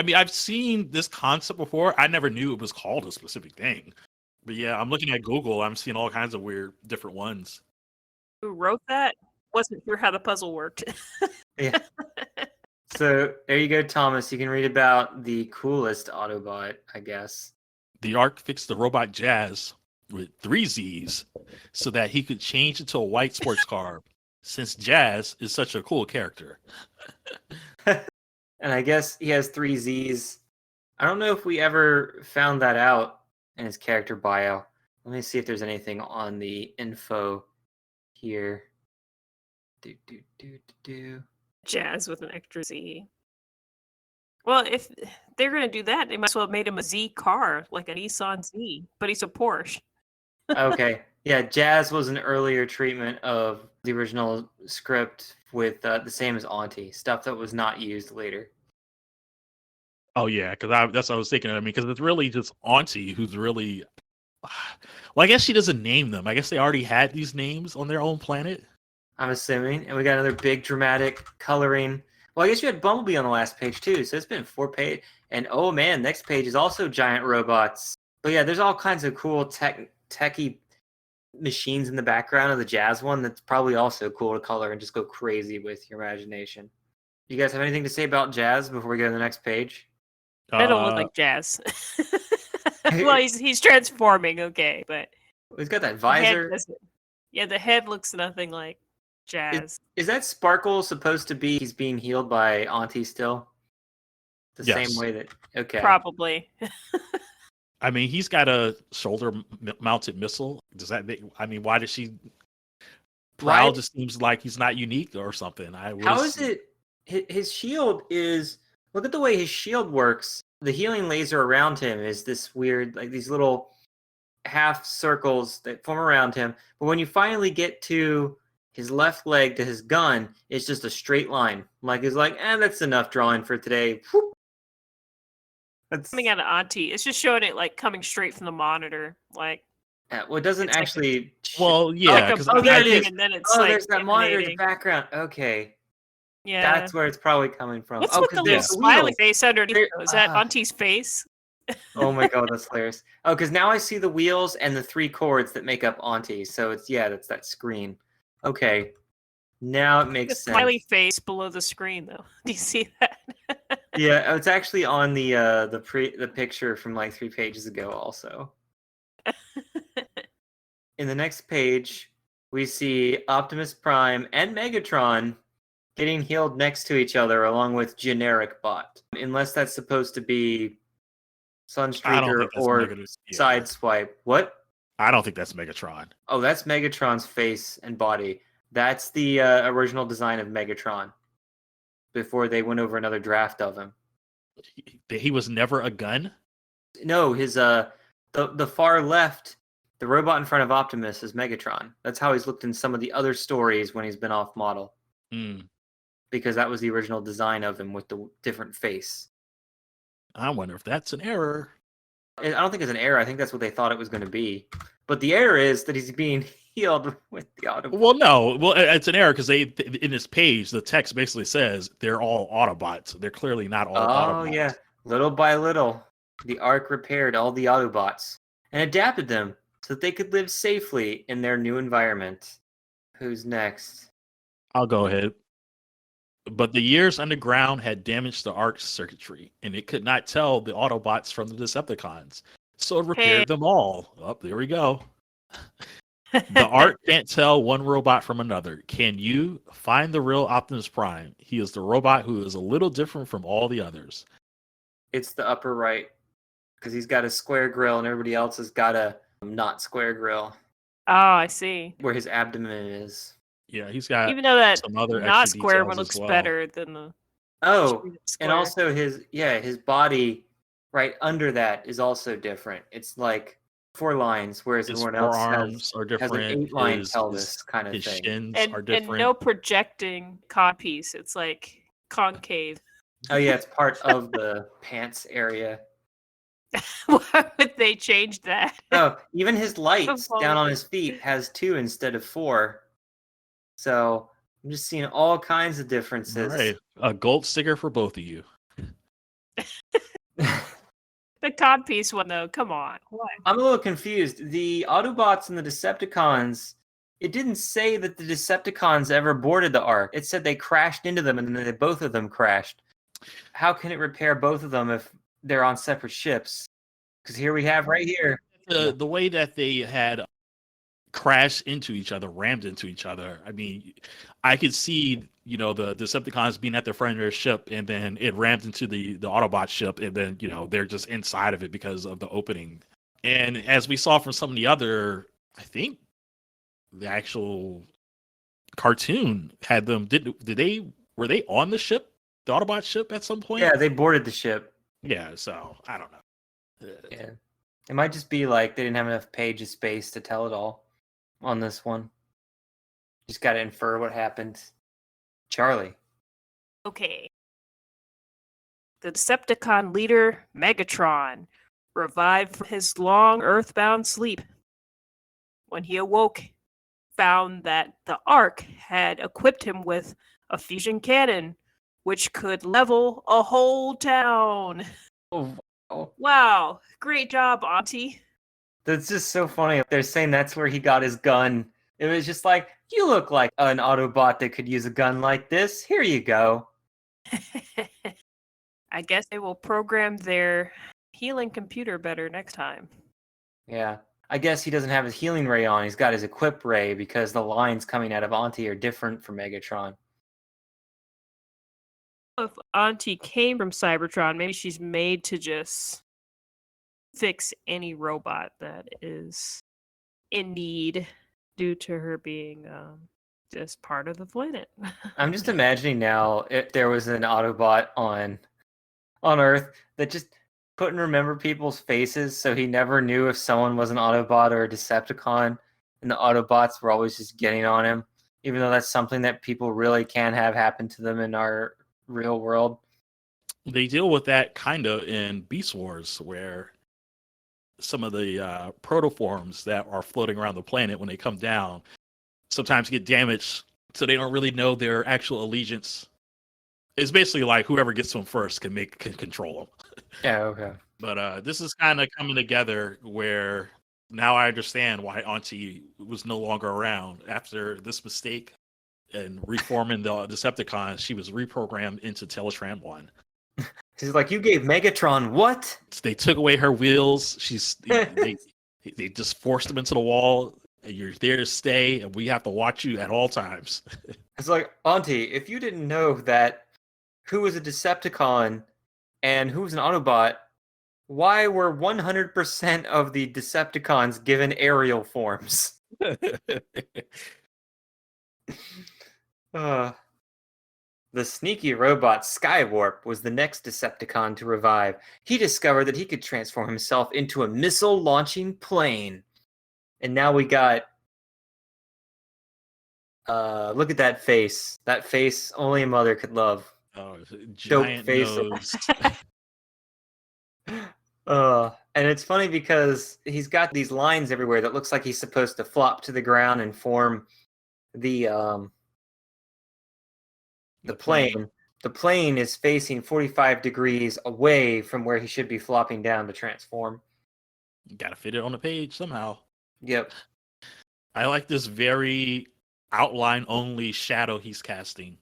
mean, I've seen this concept before. I never knew it was called a specific thing. But yeah, I'm looking at Google. I'm seeing all kinds of weird, different ones. Who wrote that? Wasn't sure how the puzzle worked. Yeah. So there you go, Thomas. You can read about the coolest Autobot, I guess. The Ark fixed the robot Jazz with 3 Z's so that he could change into a white sports car, since Jazz is such a cool character. And I guess he has 3 Z's. I don't know if we ever found that out and his character bio. Let me see if there's anything on the info here. Do. Jazz with an extra Z. Well, if they're gonna do that, they might as well have made him a Z car, like a Nissan Z, but he's a Porsche. Okay. Yeah, Jazz was an earlier treatment of the original script with the same as Auntie, stuff that was not used later. Oh yeah, because that's what I was thinking. I mean, because it's really just Auntie who's really. Well, I guess she doesn't name them. I guess they already had these names on their own planet. I'm assuming. And we got another big dramatic coloring. Well, I guess you had Bumblebee on the last page too, so it's been 4 pages. And oh man, next page is also giant robots. But yeah, there's all kinds of cool techie machines in the background of the Jazz one that's probably also cool to color and just go crazy with your imagination. You guys have anything to say about Jazz before we go to the next page? I don't look like Jazz. Well, he's transforming, okay, but He's got that the head visor. doesn't- yeah, the head looks nothing like Jazz. Is that Sparkle supposed to be he's being healed by Auntie still? The Yes. same way that okay. Probably. I mean, he's got a shoulder-mounted missile. Does that? I mean, why does she? Prowl just seems like he's not unique or something. How is it? His shield is. Look at the way his shield works. The healing laser around him is this weird, like these little half circles that form around him. But when you finally get to his left leg to his gun, it's just a straight line. Like it's like, that's enough drawing for today. Whoop. That's Coming out of Auntie, it's just showing it like coming straight from the monitor, like well, it doesn't It's like actually. Well, yeah, like a because oh, there it thing, is. and then it's Oh, like there's that monitor in the emanating. background. Okay, Yeah. that's where it's probably coming from. What's oh, with 'cause the little there's the smiley wheels. face underneath? There- Is that ah. Auntie's face? Oh my god, that's hilarious. Oh, because now I see the wheels and the 3 chords that make up Auntie. So it's that's that screen. Okay, now it The makes sense. smiley face below the screen, though. Do you see that? Yeah, it's actually on the picture from like 3 pages ago. Also, in the next page, we see Optimus Prime and Megatron getting healed next to each other, along with Generic Bot. Unless that's supposed to be I don't Sunstreaker think that's or yeah. Sideswipe. What? I don't think that's Megatron. Oh, that's Megatron's face and body. That's the original design of Megatron. Before they went over another draft of him. He was never a gun. No, his the far left, the robot in front of Optimus is Megatron. That's how he's looked in some of the other stories when he's been off model. Mm. Because that was the original design of him with the different face. I wonder if that's an error. I don't think it's an error. I think that's what they thought it was going to be. But the error is that he's being healed with the Autobot. Well, no. Well, it's an error because in this page, the text basically says they're all Autobots. They're clearly not all Autobots. Oh, yeah. Little by little, the Ark repaired all the Autobots and adapted them so that they could live safely in their new environment. Who's next? I'll go ahead. But the years underground had damaged the Ark's circuitry, and it could not tell the Autobots from the Decepticons. So it repaired them all. Oh, there we go. The Ark can't tell one robot from another. Can you find the real Optimus Prime? He is the robot who is a little different from all the others. It's the upper right because he's got a square grill and everybody else has got a not square grill Oh, I see. where his abdomen is. Yeah, he's got Even though that some other not extra square details one as looks well. better than the Oh, square. and also his body right under that is also different. It's like 4 lines, whereas His everyone else forearms are has an different. 8-line pelvis kind of his thing. shins and, are and different. no projecting codpiece. It's like concave. Oh yeah, it's part of the pants area. Why would they change that? Oh, even his lights Follow down on it. his feet has 2 instead of 4. So I'm just seeing all kinds of All differences. right, a gold sticker for both of you. The codpiece one, though. Come on. Why? I'm a little confused. The Autobots and the Decepticons, it didn't say that the Decepticons ever boarded the Ark. It said they crashed into them and then both of them crashed. How can it repair both of them if they're on separate ships? Because here we have right here. The way that they had crashed into each other, rammed into each other. I mean, I could see, the Decepticons being at the front of their ship, and then it rammed into the Autobot ship, and then they're just inside of it because of the opening. And as we saw from some of the other, I think the actual cartoon had them. Were they on the ship, the Autobot ship, at some point? Yeah, they boarded the ship. Yeah. So I don't know. Yeah. It might just be like they didn't have enough page of space to tell it all on this one. Just got to infer what happened. Charlie. Okay. The Decepticon leader, Megatron, revived from his long earthbound sleep. When he awoke, found that the Ark had equipped him with a fusion cannon, which could level a whole town. Oh, Wow, great job, Auntie. that's just so funny. They're saying that's where he got his gun. It was just like, you look like an Autobot that could use a gun like this. Here you go. I guess they will program their healing computer better next time. Yeah. I guess he doesn't have his healing ray on. He's got his equip ray because the lines coming out of Auntie are different from Megatron. If Auntie came from Cybertron, maybe she's made to just fix any robot that is in need due to her being just part of the planet. I'm just imagining now if there was an Autobot on Earth that just couldn't remember people's faces, so he never knew if someone was an Autobot or a Decepticon, and the Autobots were always just getting on him, even though that's something that people really can have happen to them in our real world. They deal with that kind of in Beast Wars, where some of the protoforms that are floating around the planet, when they come down, sometimes get damaged, so they don't really know their actual allegiance. It's basically like whoever gets to them first can control them. Yeah, okay. But this is kind of coming together where now I understand why Auntie was no longer around after this mistake and reforming the Decepticons. She was reprogrammed into Teletran 1. He's like, you gave Megatron what? They took away her wheels. They just forced them into the wall. And you're there to stay, and we have to watch you at all times. It's like, Auntie, if you didn't know that who was a Decepticon and who was an Autobot, why were 100% of the Decepticons given aerial forms? The sneaky robot Skywarp was the next Decepticon to revive. He discovered that he could transform himself into a missile-launching plane. And now we got... look at that face. That face only a mother could love. Oh, Dope giant face. nose. And it's funny because he's got these lines everywhere that looks like he's supposed to flop to the ground and form the plane. The plane is facing 45 degrees away from where he should be flopping down to transform. You gotta fit it on the page somehow. Yep. I like this very outline-only shadow he's casting.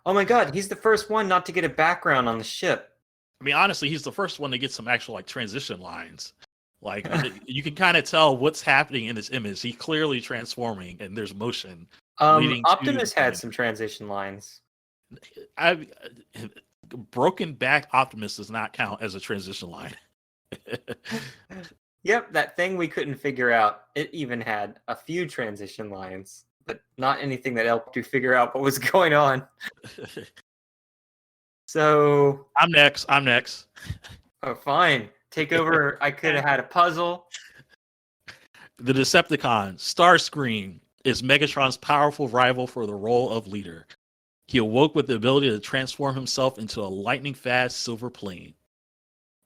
Oh my god, he's the first one not to get a background on the ship. I mean, honestly, he's the first one to get some actual like transition lines. Like you can kind of tell what's happening in this image. He's clearly transforming, and there's motion. leading to Optimus the had planet. some transition lines. Broken back Optimus does not count as a transition line. Yep, that thing we couldn't figure out. It even had a few transition lines, but not anything that helped you figure out what was going on. So, I'm next. oh, fine. Take over. I could have had a puzzle. The Decepticon, Starscream, is Megatron's powerful rival for the role of leader. He awoke with the ability to transform himself into a lightning-fast silver plane.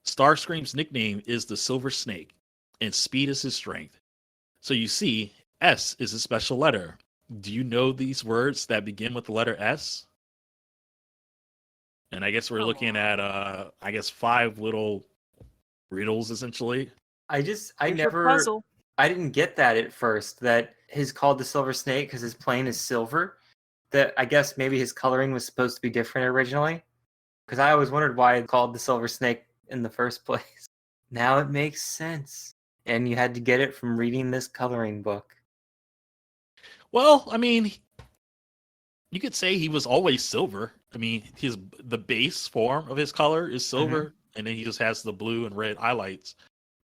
Starscream's nickname is the Silver Snake, and speed is his strength. So you see, S is a special letter. Do you know these words that begin with the letter S? And I guess we're looking at, 5 little riddles, essentially. I Here's your puzzle. I didn't get that at first, that he's called the Silver Snake because his plane is silver. That I guess maybe his coloring was supposed to be different originally. Because I always wondered why it's called the Silver Snake in the first place. Now it makes sense. And you had to get it from reading this coloring book. Well, I mean, you could say he was always silver. I mean, the base form of his color is silver, and then he just has the blue and red highlights.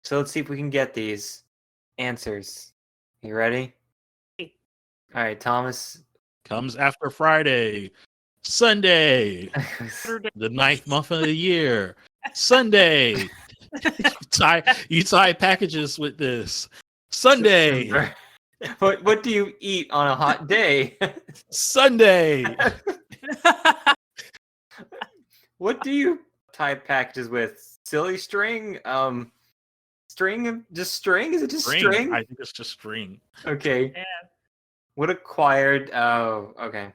So let's see if we can get these answers. You ready? Hey. All right, Thomas. Comes after Friday, Sunday, the 9th month of the year, Sunday. you tie packages with this. Sunday, September. What do you eat on a hot day? Sunday. What do you tie packages with? Silly string? String? Just string? Is it just string? I think it's just string. Okay. Yeah. What acquired? Oh, okay.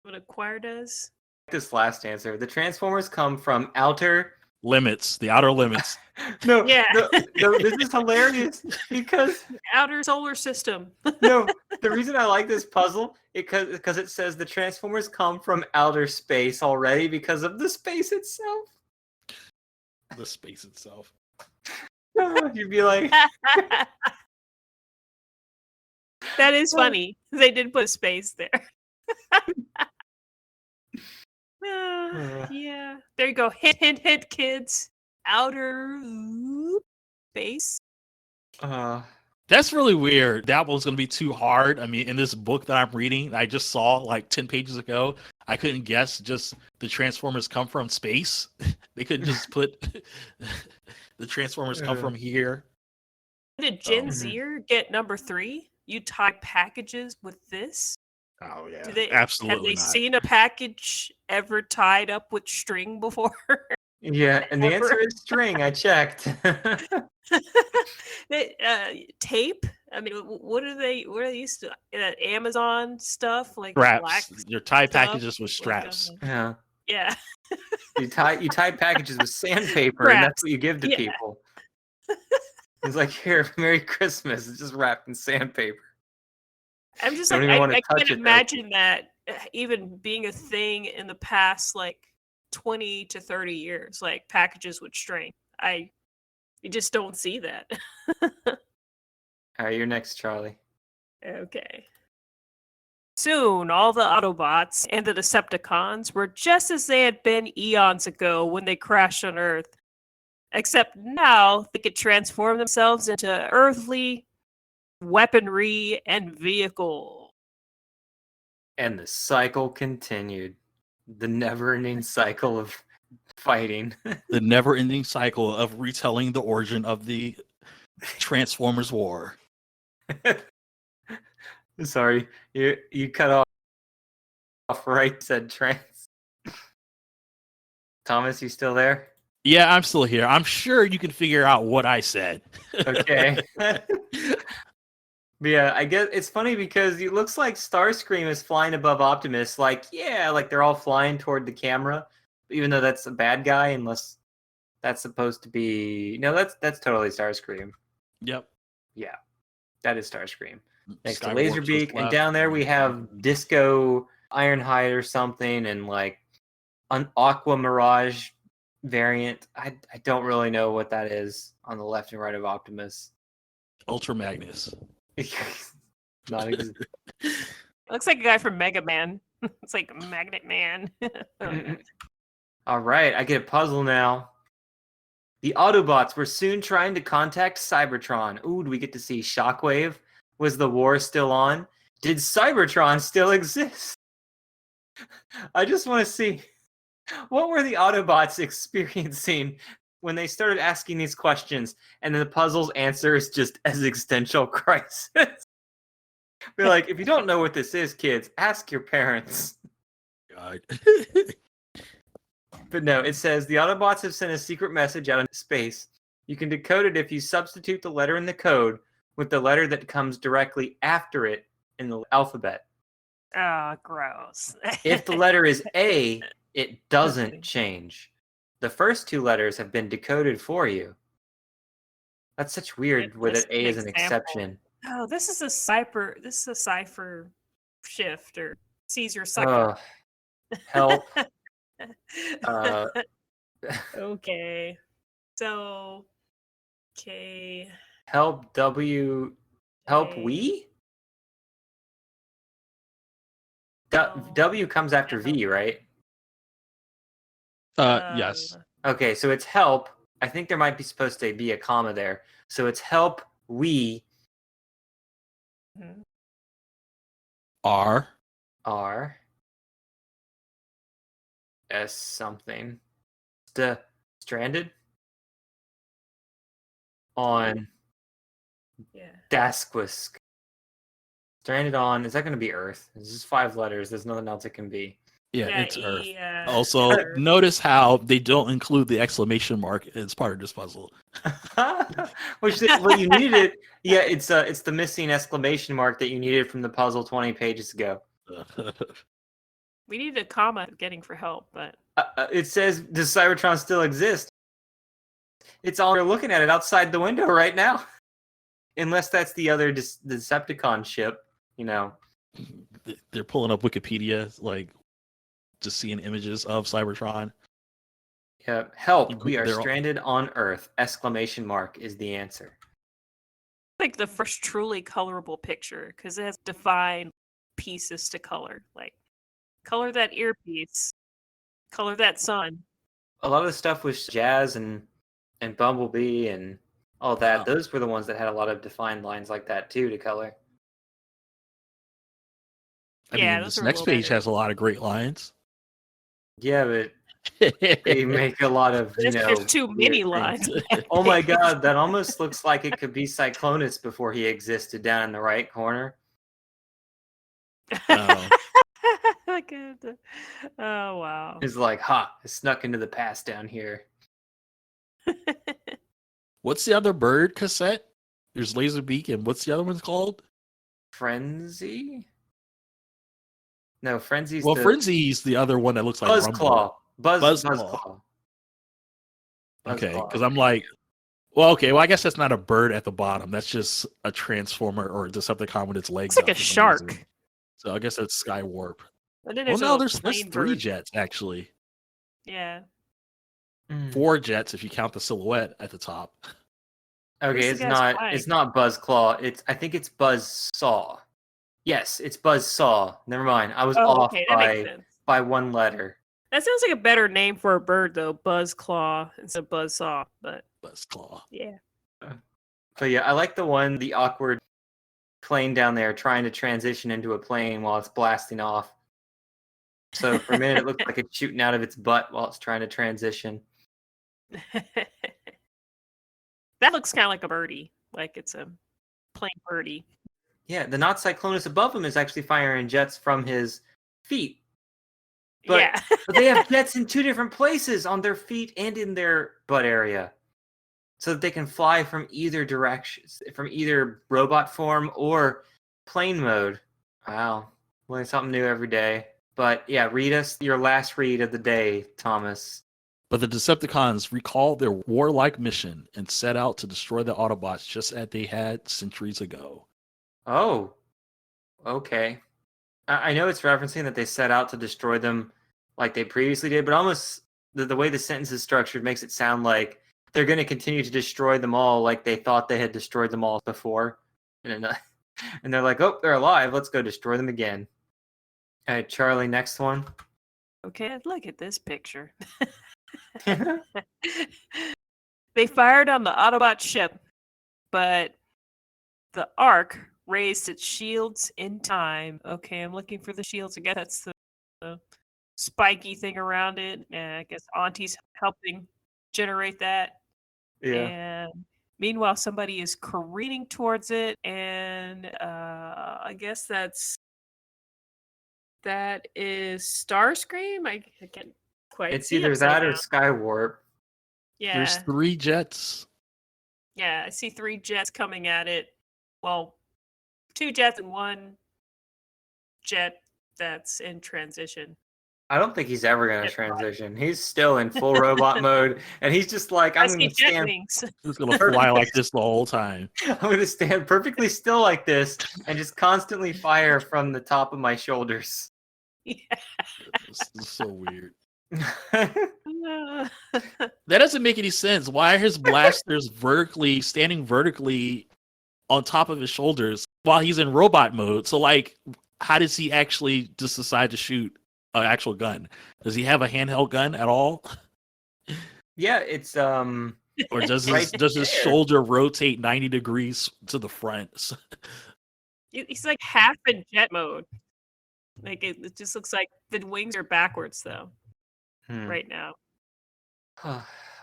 What Acquire does? This last answer. The Transformers come from outer. Limits, the outer limits. No, Yeah. no, this is hilarious because Outer solar system. no, the reason I like this puzzle because it says the Transformers come from outer space already because of the space itself. The space itself. You'd be like, That is funny. They did put a space there. Yeah. There you go. Hint, hint, hint, kids. Outer space. That's really weird. That one's going to be too hard. I mean, in this book that I'm reading, I just saw like 10 pages ago, I couldn't guess just the Transformers come from space. They couldn't just put the Transformers come from here. Did Gen Oh. Zer get number 3? You tie packages with this? Oh, yeah. Do they Absolutely have they not. seen a package ever tied up with string before? yeah, and the answer is string. I checked. Tape? I mean, what are they used to? Amazon stuff like Straps. black Your tie stuff, packages with like, straps. Yeah, yeah. you tie packages with sandpaper, and that's Scraps. what you give to Yeah. people. It's like, here, Merry Christmas. It's just wrapped in sandpaper. I'm just Don't like, even wanna I touch can't it, though. imagine that even being a thing in the past like 20 to 30 years, like packages with string. You just don't see that. All right, you're next, Charlie. Okay. Soon, all the Autobots and the Decepticons were just as they had been eons ago when they crashed on Earth. Except now they could transform themselves into earthly weaponry and vehicle. And the cycle continued. The never-ending cycle of fighting. The never-ending cycle of retelling the origin of the Transformers War. Sorry, you cut off right, said trans. Thomas, you still there? Yeah, I'm still here. I'm sure you can figure out what I said. Okay. But yeah, I guess it's funny because it looks like Starscream is flying above Optimus. Like, yeah, like they're all flying toward the camera, even though that's a bad guy, unless that's supposed to be. No, that's totally Starscream. Yep. Yeah, that is Starscream. Next to Skywarp's Laserbeak, just and left. down there we have Disco Ironhide or something, and like an Aqua Mirage variant. I don't really know what that is on the left and right of Optimus. Ultra Magnus. Not Looks like a guy from Mega Man. It's like Magnet Man. All right, I get a puzzle now. The Autobots were soon trying to contact Cybertron. Ooh, do we get to see Shockwave? Was the war still on? Did Cybertron still exist? I just want to see, what were the Autobots experiencing when they started asking these questions, and then the puzzle's answer is just existential crisis? Be like, if you don't know what this is, kids, ask your parents. God. But no, it says the Autobots have sent a secret message out into space. You can decode it if you substitute the letter in the code with the letter that comes directly after it in the alphabet. Oh, gross. If the letter is A, it doesn't change. The first two letters have been decoded for you. That's such weird where that A is an Example. exception. Oh, this is a cipher shift or Caesar sucker. Help. Okay. So K. Help W. Help Okay. we? Oh, W comes after V, right? Yes. Okay, so it's help I think there might be supposed to be a comma there. So it's help we Mhm. R. are S something stranded on Yeah. Dasquisk. Stranded on, is that going to be Earth? It's just 5 letters. There's nothing else it can be. Yeah, Yeah, it's Earth. also, Also, notice how they don't include the exclamation mark as part of this puzzle. What you needed, yeah, it's the missing exclamation mark that you needed from the puzzle 20 pages ago. we need a comma getting for help, but It says, does Cybertron still exist? It's all we're looking at it outside the window right now. Unless that's the other Decepticon ship, you know. They're pulling up Wikipedia, like just seeing images of Cybertron. Yeah, help! We are They're all- stranded on Earth! Exclamation mark is the answer. like the first truly colorable picture because it has defined pieces to color. Like, color that earpiece, color that sun. A lot of the stuff with Jazz and Bumblebee and all that. Wow. Those were the ones that had a lot of defined lines like that too to color. I Yeah, mean, those this are a next little page better. has a lot of great lines. Yeah, but they make a lot of There's too many weird things. lines. Oh my god, that almost looks like it could be Cyclonus before he existed down in the right corner. Oh. Oh wow. It's like, ha, I snuck into the past down here. What's the other bird cassette? There's Laserbeak, and what's the other one called? Frenzy? No, Frenzy's Well, the Frenzy's the other one that looks like Rumble. Buzzclaw. Buzzclaw. Buzzclaw. Okay, Buzzclaw. because I'm like, well, okay, well, I guess that's not a bird at the bottom. That's just a transformer or Decepticon with its legs. It's like up a for some shark. reason. So I guess that's Skywarp. And then Well, there's no, a there's 3 plain bird. jets actually. Yeah. Mm. 4 jets if you count the silhouette at the top. Okay, Where's the guy's flag? it's not Buzzclaw. I think it's Buzzsaw. Yes, it's Buzzsaw. Never mind. I was Oh, off okay, that makes sense. by 1 letter. That sounds like a better name for a bird though, Buzzclaw instead of Buzzsaw. But Buzzclaw. yeah. But yeah, I like the awkward plane down there trying to transition into a plane while it's blasting off. So for a minute, it looked like it's shooting out of its butt while it's trying to transition. That looks kind of like a birdie, like it's a plain birdie. Yeah, the not Cyclonus above him is actually firing jets from his feet. But, yeah. but they have jets in 2 different places, on their feet and in their butt area. So that they can fly from either direction, from either robot form or plane mode. Wow. Learn something new every day. But yeah, read us your last read of the day, Thomas. But the Decepticons recalled their warlike mission and set out to destroy the Autobots just as they had centuries ago. Oh, okay. I know it's referencing that they set out to destroy them like they previously did, but almost the way the sentence is structured makes it sound like they're going to continue to destroy them all like they thought they had destroyed them all before. And they're like, oh, they're alive. Let's go destroy them again. All right, Charlie, next one. Okay, look at this picture. They fired on the Autobot ship, but the Ark raised its shields in time. Okay, I'm looking for the shields again. That's the spiky thing around it. And I guess Auntie's helping generate that. Yeah. And meanwhile, somebody is careening towards it, and I guess that is Starscream. I can't quite. It's see either upside that or down. Skywarp. Yeah. There's 3 jets. Yeah, I see 3 jets coming at it. Well, 2 jets and 1 jet that's in transition. I don't think he's ever going to Jet bot. transition. He's still in full robot mode, and he's just like, I I'm see going to jet stand. wings. It's going to fly like this the whole time. I'm going to stand perfectly still like this and just constantly fire from the top of my shoulders. Yeah. It's so weird. Uh, That doesn't make any sense. Why are his blasters standing vertically on top of his shoulders while he's in robot mode? So, like, how does he actually just decide to shoot an actual gun? Does he have a handheld gun at all? Yeah, it's Or does Right his there. shoulder rotate 90 degrees to the front? He's like half in jet mode. Like it just looks like the wings are backwards though Hmm. right now.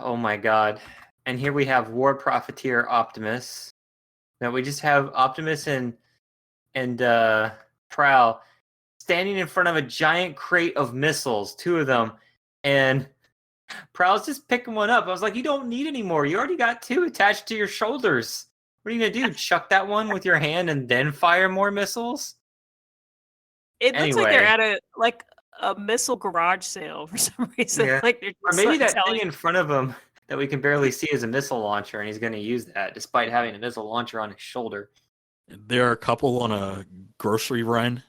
Oh my god. And here we have War Profiteer Optimus. Now we just have Optimus and Prowl standing in front of a giant crate of missiles, two of them, and Prowl's just picking one up. I was like, you don't need any more. You already got two attached to your shoulders. What are you gonna do? Chuck that one with your hand and then fire more missiles? It looks like they're Anyway. at a missile garage sale for some reason. Yeah. Like they're Or just maybe like that selling. thing in front of him that we can barely see is a missile launcher, and he's going to use that despite having a missile launcher on his shoulder. There are a couple on a grocery run,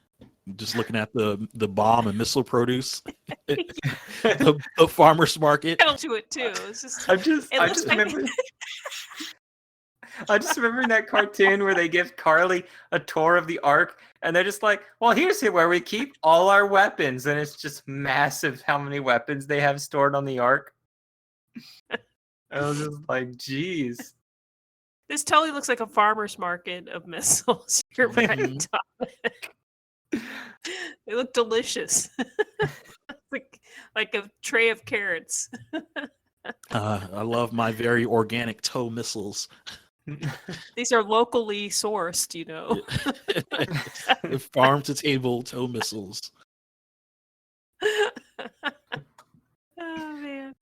just looking at the bomb and missile produce. the farmer's market. To it too. It's just I'm just, it I looks just like remember. I just remember in that cartoon where they give Carly a tour of the Ark, and they're just like, "Well, here's where we keep all our weapons," and it's just massive how many weapons they have stored on the Ark. I was just like, "Geez." this totally looks like a farmer's market of missiles. You're right, Mhm. Dominic. They look delicious. like a tray of carrots. I love my very organic tow missiles. These are locally sourced, you know. Farm to table tow missiles. Oh man.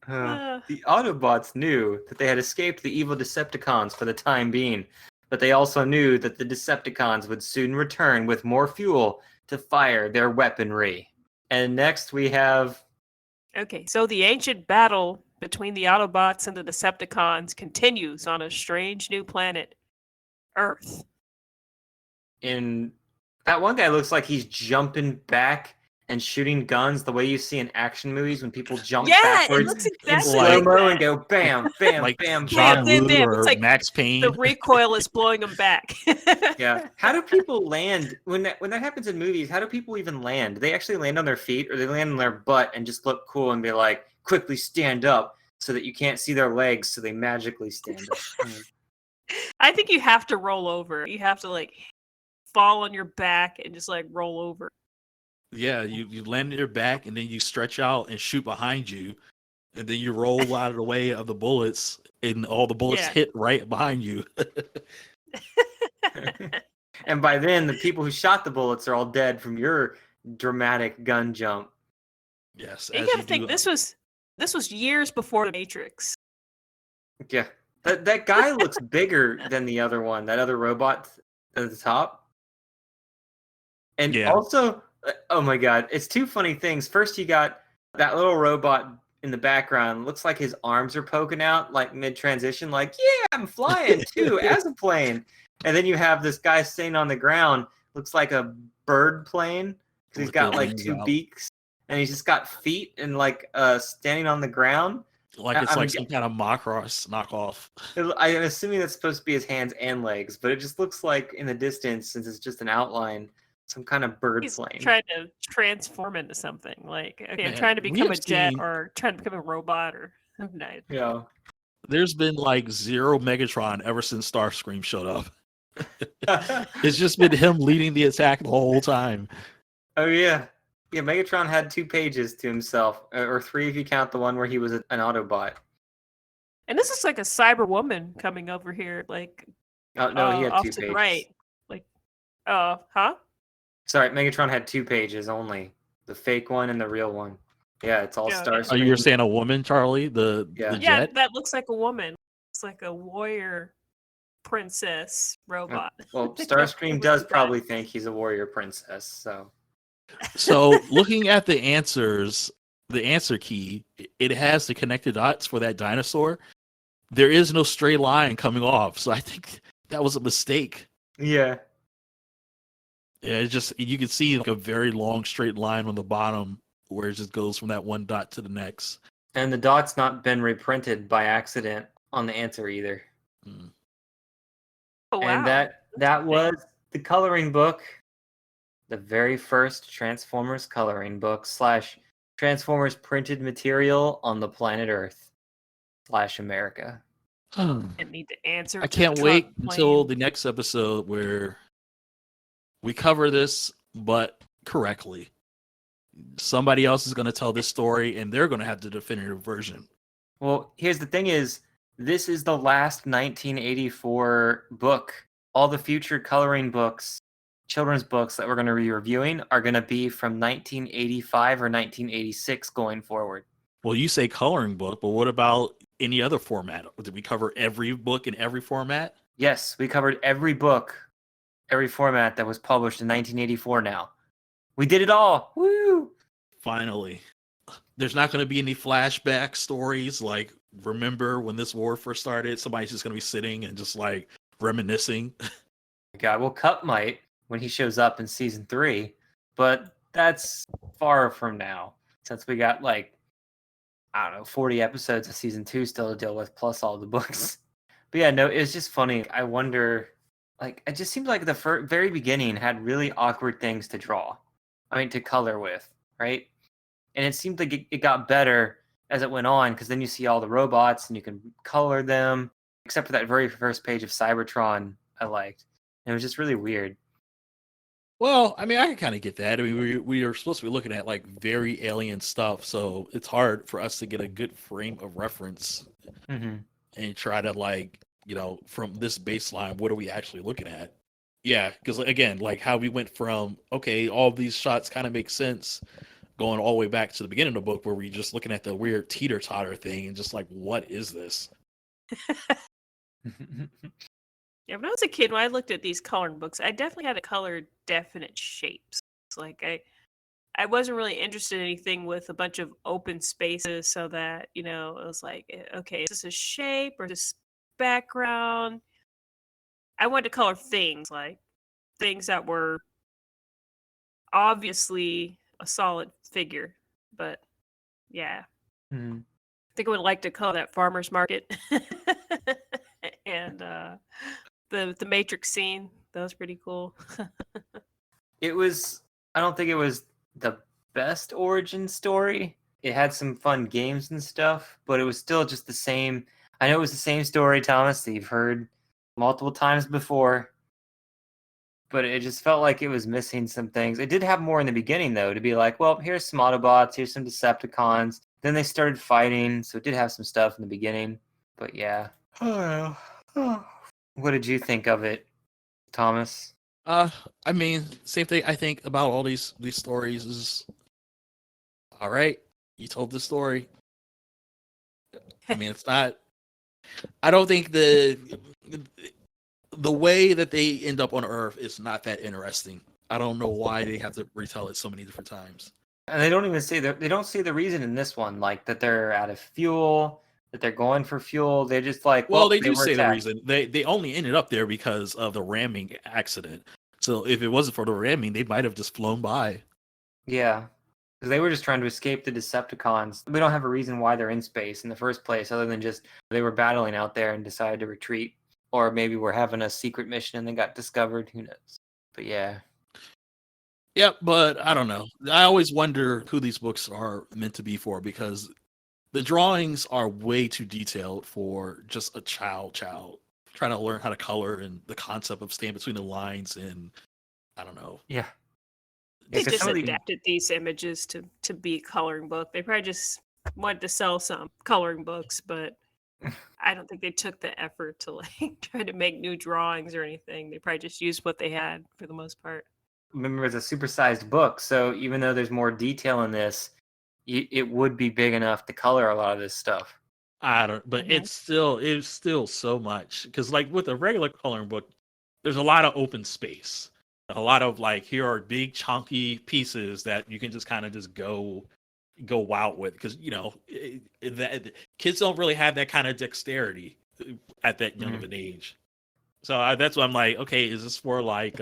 The Autobots knew that they had escaped the evil Decepticons for the time being, but they also knew that the Decepticons would soon return with more fuel to fire their weaponry. And next we have Okay, so the ancient battle between the Autobots and the Decepticons continues on a strange new planet, Earth. in that one guy looks like he's jumping back and shooting guns the way you see in action movies when people jump Yeah, it backwards looks in exactly slow like mo that. and go bam, bam, Like bam, John bam. Bam, Woo bam. or It's like Max Payne. The recoil is blowing them back. Yeah. How do people land when that happens in movies? How do people even land? Do they actually land on their feet, or they land on their butt and just look cool and be like, quickly stand up so that you can't see their legs, so they magically stand up? I think you have to roll over. You have to like fall on your back and just like roll over. Yeah, you land on your back and then you stretch out and shoot behind you, and then you roll out of the way of the bullets, and all the bullets Yeah. hit right behind you. And by then, the people who shot the bullets are all dead from your dramatic gun jump. Yes, You as gotta you think do. this was years before the Matrix. Yeah. That guy looks bigger than the other one, that other robot at the top. And Yeah. also, oh my god, it's two funny things. First, you got that little robot in the background. Looks like his arms are poking out, like mid-transition, like, yeah, I'm flying too, as a plane. And then you have this guy sitting on the ground, looks like a bird plane, because he's With got the like wings two out. beaks, and he's just got feet and like standing on the ground. Like it's I'm like gu- some kind of Macross knockoff. I'm assuming that's supposed to be his hands and legs, but it just looks like in the distance, since it's just an outline, some kind of bird He's plane. trying to transform into something. Like, okay, I'm Man, trying to we become a have jet seen- or trying to become a robot or something. Yeah. There's been like zero Megatron ever since Starscream showed up. It's just been him leading the attack the whole time. Oh yeah, yeah. Megatron had 2 pages to himself, or 3 if you count the one where he was an Autobot. And this is like a cyber woman coming over here, like Oh no, he had off 2 to pages. the right. Like, huh? Sorry, Megatron had 2 pages only. The fake one and the real one. Yeah, it's all Yeah, Starscream. yeah. Oh, you were saying a woman, Charlie? The Yeah. Yeah, jet? that looks like a woman. It's like a warrior princess robot. Well, Starscream does probably think he's a warrior princess, so. So looking at the answers, the answer key, it has the connected dots for that dinosaur. There is no straight line coming off, so I think that was a mistake. Yeah. Yeah, it's just you can see like a very long straight line on the bottom where it just goes from that one dot to the next. And the dot's not been reprinted by accident on the answer either. Mm. Oh, wow. And that was the coloring book, the very first Transformers coloring book / Transformers printed material on the planet Earth / America. Didn't need to answer. I to the can't wait truck until plane. the next episode where we cover this, but correctly. Somebody else is going to tell this story, and they're going to have the definitive version. Well, here's the thing: is this is the last 1984 book. All the future coloring books, children's books that we're going to be reviewing are going to be from 1985 or 1986 going forward. Well, you say coloring book, but what about any other format? Did we cover every book in every format? Yes, we covered every book, every format that was published in 1984 now. We did it all. Woo! Finally. There's not going to be any flashback stories like, remember when this war first started? Somebody's just going to be sitting and just like reminiscing. God, well, Cup might when he shows up in season 3, but that's far from now since we got like, I don't know, 40 episodes of season 2 still to deal with, plus all the books. But yeah, no, it's just funny. I wonder, like, it just seems like the very beginning had really awkward things to draw. I mean, to color with, right? And it seemed like it got better as it went on, because then you see all the robots and you can color them, except for that very first page of Cybertron I liked. And it was just really weird. Well, I mean, I can kind of get that. I mean, we are supposed to be looking at like very alien stuff, so it's hard for us to get a good frame of reference Mm-hmm. and try to like, from this baseline, what are we actually looking at? Yeah, because again, like how we went from, okay, all these shots kind of make sense, going all the way back to the beginning of the book where we're just looking at the weird teeter-totter thing and just like, what is this? Yeah, when I was a kid, when I looked at these coloring books, I definitely had to color definite shapes. It's like I wasn't really interested in anything with a bunch of open spaces, so that it was like, okay, is this a shape or this background? I wanted to color things, like things that were obviously a solid figure. But yeah, Mhm. I think I would like to color that farmer's market and the Matrix scene. That was pretty cool. It was, I don't think it was the best origin story. It had some fun games and stuff, but it was still just the same. I know it was the same story, Thomas, that you've heard multiple times before, but it just felt like it was missing some things. It did have more in the beginning, though, to be like, well, here's some Autobots, here's some Decepticons. Then they started fighting, so it did have some stuff in the beginning. But yeah. What did you think of it, Thomas? I mean, same thing I think about all these stories is, all right, you told the story. I mean, it's not, I don't think the way that they end up on Earth is not that interesting. I don't know why they have to retell it so many different times. And they don't even say they don't see the reason in this one, like that they're out of fuel, that they're going for fuel. They're just like, Well, they do were say the attacked. reason. They only ended up there because of the ramming accident. So if it wasn't for the ramming, they might have just flown by. Yeah, because they were just trying to escape the Decepticons. We don't have a reason why they're in space in the first place, other than just they were battling out there and decided to retreat, or maybe we're having a secret mission and they got discovered. Who knows? But yeah. Yep, but I don't know. I always wonder who these books are meant to be for, because the drawings are way too detailed for just a child trying to learn how to color, and the concept of staying between the lines, and I don't know. Yeah. They Because just some of the- adapted these images to be a coloring book. They probably just wanted to sell some coloring books, but I don't think they took the effort to like try to make new drawings or anything. They probably just used what they had for the most part. Remember, it's a supersized book, so even though there's more detail in this, it would be big enough to color a lot of this stuff. I don't, but Mhm. it's still so much, because like with a regular coloring book, there's a lot of open space, a lot of like, here are big chunky pieces that you can just kind of just go out with, because that kids don't really have that kind of dexterity at that young of an age. So that's why I'm like, okay, is this for like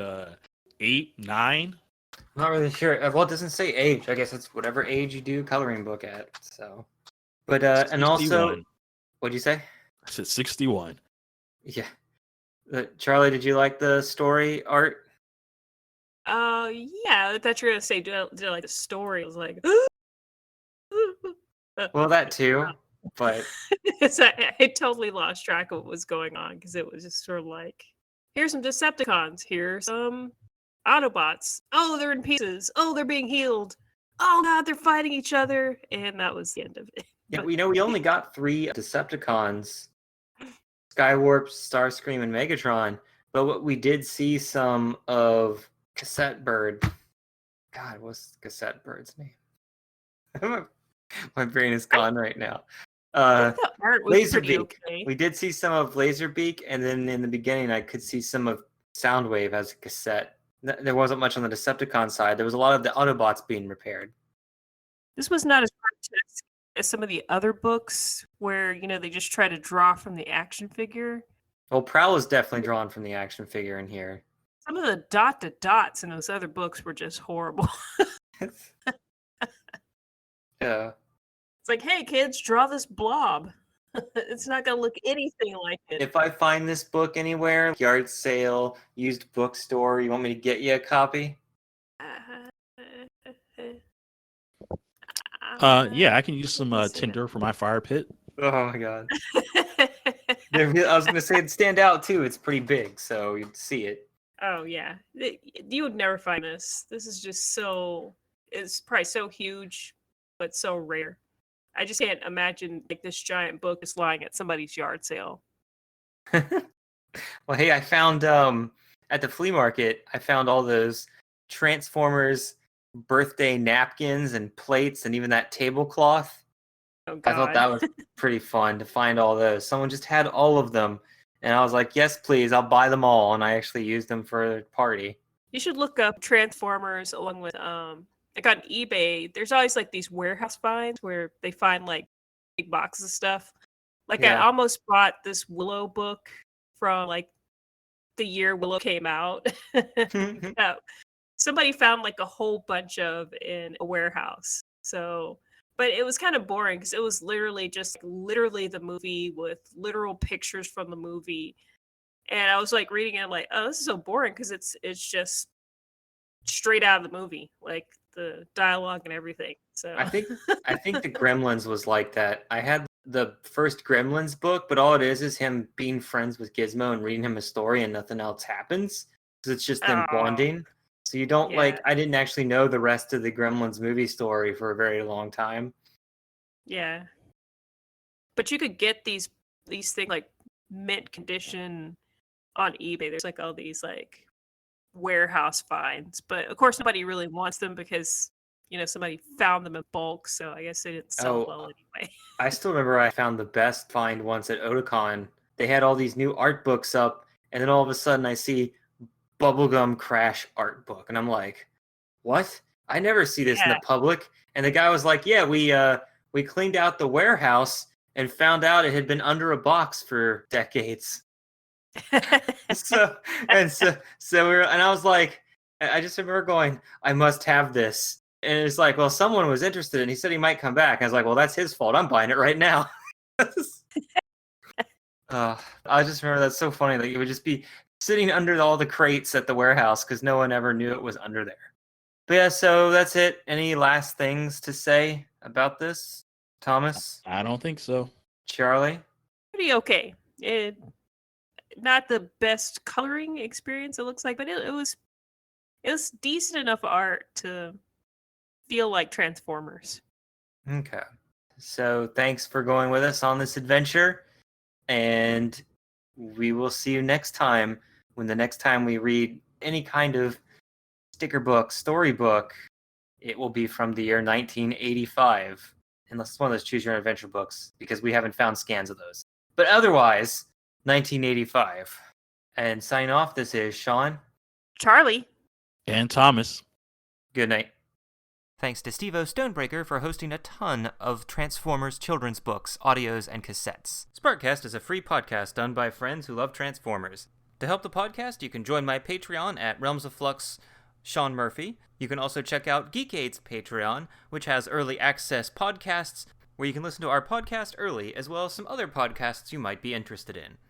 8, 9? I'm not really sure. Well, it doesn't say age. I guess it's whatever age you do coloring book at. So, but and also, 61. what'd you say? I said 61. Yeah. Charlie, did you like the story art? Yeah, I thought you were gonna say, did I like the story? I was like, Well, that too. But So I totally lost track of what was going on because it was just sort of like, here's some Decepticons, here's some Autobots. Oh, they're in pieces. Oh, they're being healed. Oh God, they're fighting each other, and that was the end of it. yeah, But we only got 3 Decepticons: Skywarp, Starscream, and Megatron. But what we did see some of Cassette Bird. God, what's Cassette Bird's name? My brain is gone right now. I thought the art was pretty Laserbeak. okay. We did see some of Laserbeak, and then in the beginning, I could see some of Soundwave as a cassette. There wasn't much on the Decepticon side. There was a lot of the Autobots being repaired. This was not as grotesque as some of the other books where, they just try to draw from the action figure. Well, Prowl is definitely drawn from the action figure in here. Some of the dot-to-dots in those other books were just horrible. Yeah. It's like, hey, kids, draw this blob. It's not going to look anything like it. If I find this book anywhere, yard sale, used bookstore, you want me to get you a copy? Yeah, I can use some tinder for my fire pit. Oh my god. I was going to say it'd stand out too. It's pretty big, so you'd see it. Oh, yeah. You would never find this. This is just it's probably so huge, but so rare. I just can't imagine like this giant book just lying at somebody's yard sale. Well, hey, I found at the flea market, I found all those Transformers birthday napkins and plates and even that tablecloth. Oh, God. I thought that was pretty fun to find all those. Someone just had all of them. And I was like, yes, please, I'll buy them all. And I actually used them for a party. You should look up Transformers along with like on eBay. There's always like these warehouse finds where they find like big boxes of stuff. Like I Yeah. almost bought this Willow book from like the year Willow came out. Yeah. Somebody found like a whole bunch of in a warehouse. So, but it was kind of boring because it was literally just literally the movie with literal pictures from the movie. And I was like reading it, I'm like, oh, this is so boring because it's just straight out of the movie, like the dialogue and everything. So I think the Gremlins was like that. I had the first Gremlins book, but all it is him being friends with Gizmo and reading him a story and nothing else happens. Because it's just them Oh. bonding. So you don't Yeah. I didn't actually know the rest of the Gremlins movie story for a very long time. yeah. But you could get these things like mint condition on eBay. There's like all these like warehouse finds, but of course nobody really wants them because somebody found them in bulk, so I guess they didn't sell Oh, well anyway. I still remember I found the best find once at Otakon. They had all these new art books up, and then all of a sudden I see Bubblegum Crash art book, and I'm like, what? I never see this in Yeah. the public. And the guy was like, yeah, we cleaned out the warehouse and found out it had been under a box for decades. So I was like, I just remember going, I must have this. And it's like, well, someone was interested and he said he might come back. I was like, well, that's his fault. I'm buying it right now. I just remember that's so funny. Like it would just be sitting under all the crates at the warehouse because no one ever knew it was under there. But yeah, so that's it. Any last things to say about this, Thomas, I don't think so. Charlie? Pretty okay. Not the best coloring experience it looks like, but it was decent enough art to feel like Transformers. Okay. So thanks for going with us on this adventure. And we will see you next time when the next time we read any kind of sticker book, storybook. It will be from the year 1985. Unless it's one of those choose your own adventure books, because we haven't found scans of those. But otherwise, 1985. And signing off, this is Sean. Charlie. And Thomas. Good night. Thanks to Steve-O Stonebreaker for hosting a ton of Transformers children's books, audios, and cassettes. Sparkcast is a free podcast done by friends who love Transformers. To help the podcast, you can join my Patreon at Realms of Flux Sean Murphy. You can also check out Geekade's Patreon, which has early access podcasts where you can listen to our podcast early, as well as some other podcasts you might be interested in.